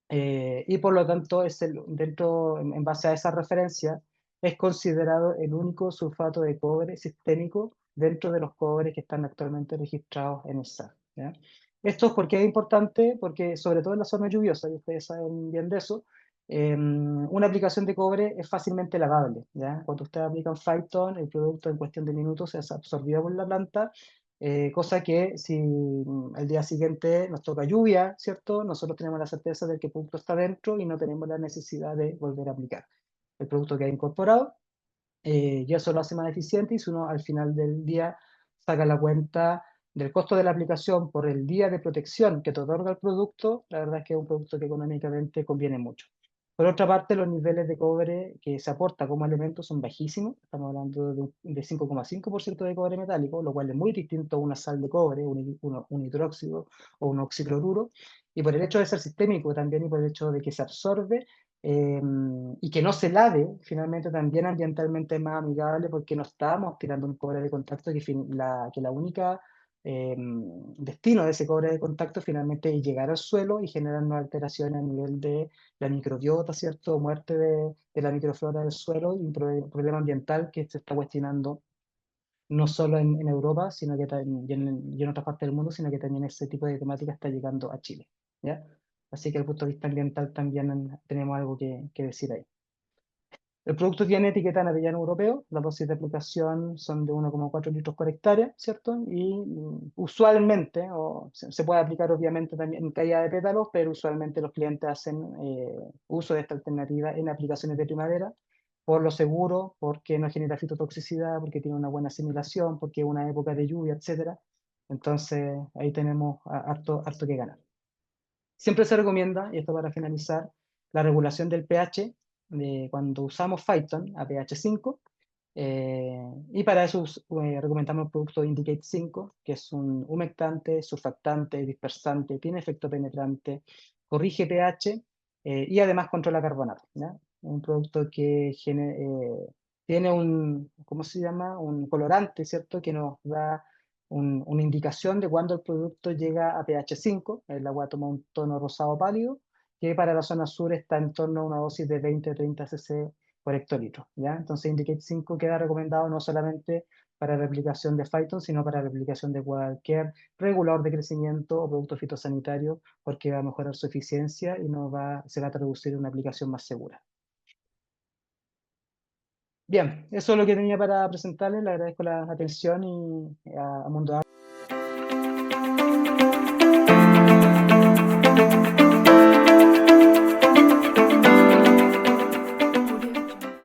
y por lo tanto en base a esa referencia es considerado el único sulfato de cobre sistémico dentro de los cobres que están actualmente registrados en el SAR, ¿ya? Esto es porque es importante, porque sobre todo en la zona lluviosa, y ustedes saben bien de eso, una aplicación de cobre es fácilmente lavable, ¿ya? Cuando ustedes aplican Phyton, el producto en cuestión de minutos es absorbido por la planta, cosa que si el día siguiente nos toca lluvia, ¿cierto? Nosotros tenemos la certeza de que el producto está dentro y no tenemos la necesidad de volver a aplicar. El producto queda incorporado y eso lo hace más eficiente, y si uno al final del día saca la cuenta del costo de la aplicación por el día de protección que te otorga el producto, la verdad es que es un producto que económicamente conviene mucho. Por otra parte, los niveles de cobre que se aporta como elemento son bajísimos, estamos hablando de 5,5% de cobre metálico, lo cual es muy distinto a una sal de cobre, un hidróxido o un oxicloruro, y por el hecho de ser sistémico también, y por el hecho de que se absorbe, y que no se lave, finalmente también ambientalmente es más amigable, porque no estamos tirando un cobre de contacto que la única destino de ese cobre de contacto finalmente es llegar al suelo y generar nuevas alteraciones a nivel de la microbiota, ¿cierto? Muerte de la microflora del suelo, y un problema ambiental que se está cuestionando no solo en Europa, sino que y en otras partes del mundo, sino que también ese tipo de temática está llegando a Chile, ¿ya? Así que desde el punto de vista ambiental también tenemos algo que decir ahí. El producto tiene etiqueta en avellano europeo, las dosis de aplicación son de 1,4 litros por hectárea, ¿cierto? Y usualmente, o se puede aplicar obviamente también en caída de pétalos, pero usualmente los clientes hacen uso de esta alternativa en aplicaciones de primavera, por lo seguro, porque no genera fitotoxicidad, porque tiene una buena asimilación, porque es una época de lluvia, etcétera. Entonces ahí tenemos harto que ganar. Siempre se recomienda, y esto para finalizar, la regulación del pH de cuando usamos Phyton a pH 5, y para eso recomendamos el producto Indicate 5, que es un humectante, surfactante, dispersante, tiene efecto penetrante, corrige pH, y además controla carbonato, ¿ya? Un producto que tiene ¿cómo se llama? Un colorante, ¿cierto? Que nos da una indicación de cuando el producto llega a pH 5, el agua toma un tono rosado pálido, que para la zona sur está en torno a una dosis de 20-30 cc por hectolitro, ¿ya? Entonces Indicate 5 queda recomendado no solamente para replicación de Phyton, sino para replicación de cualquier regulador de crecimiento o producto fitosanitario, porque va a mejorar su eficiencia y se va a traducir en una aplicación más segura. Bien, eso es lo que tenía para presentarles. Le agradezco la atención y a Mundo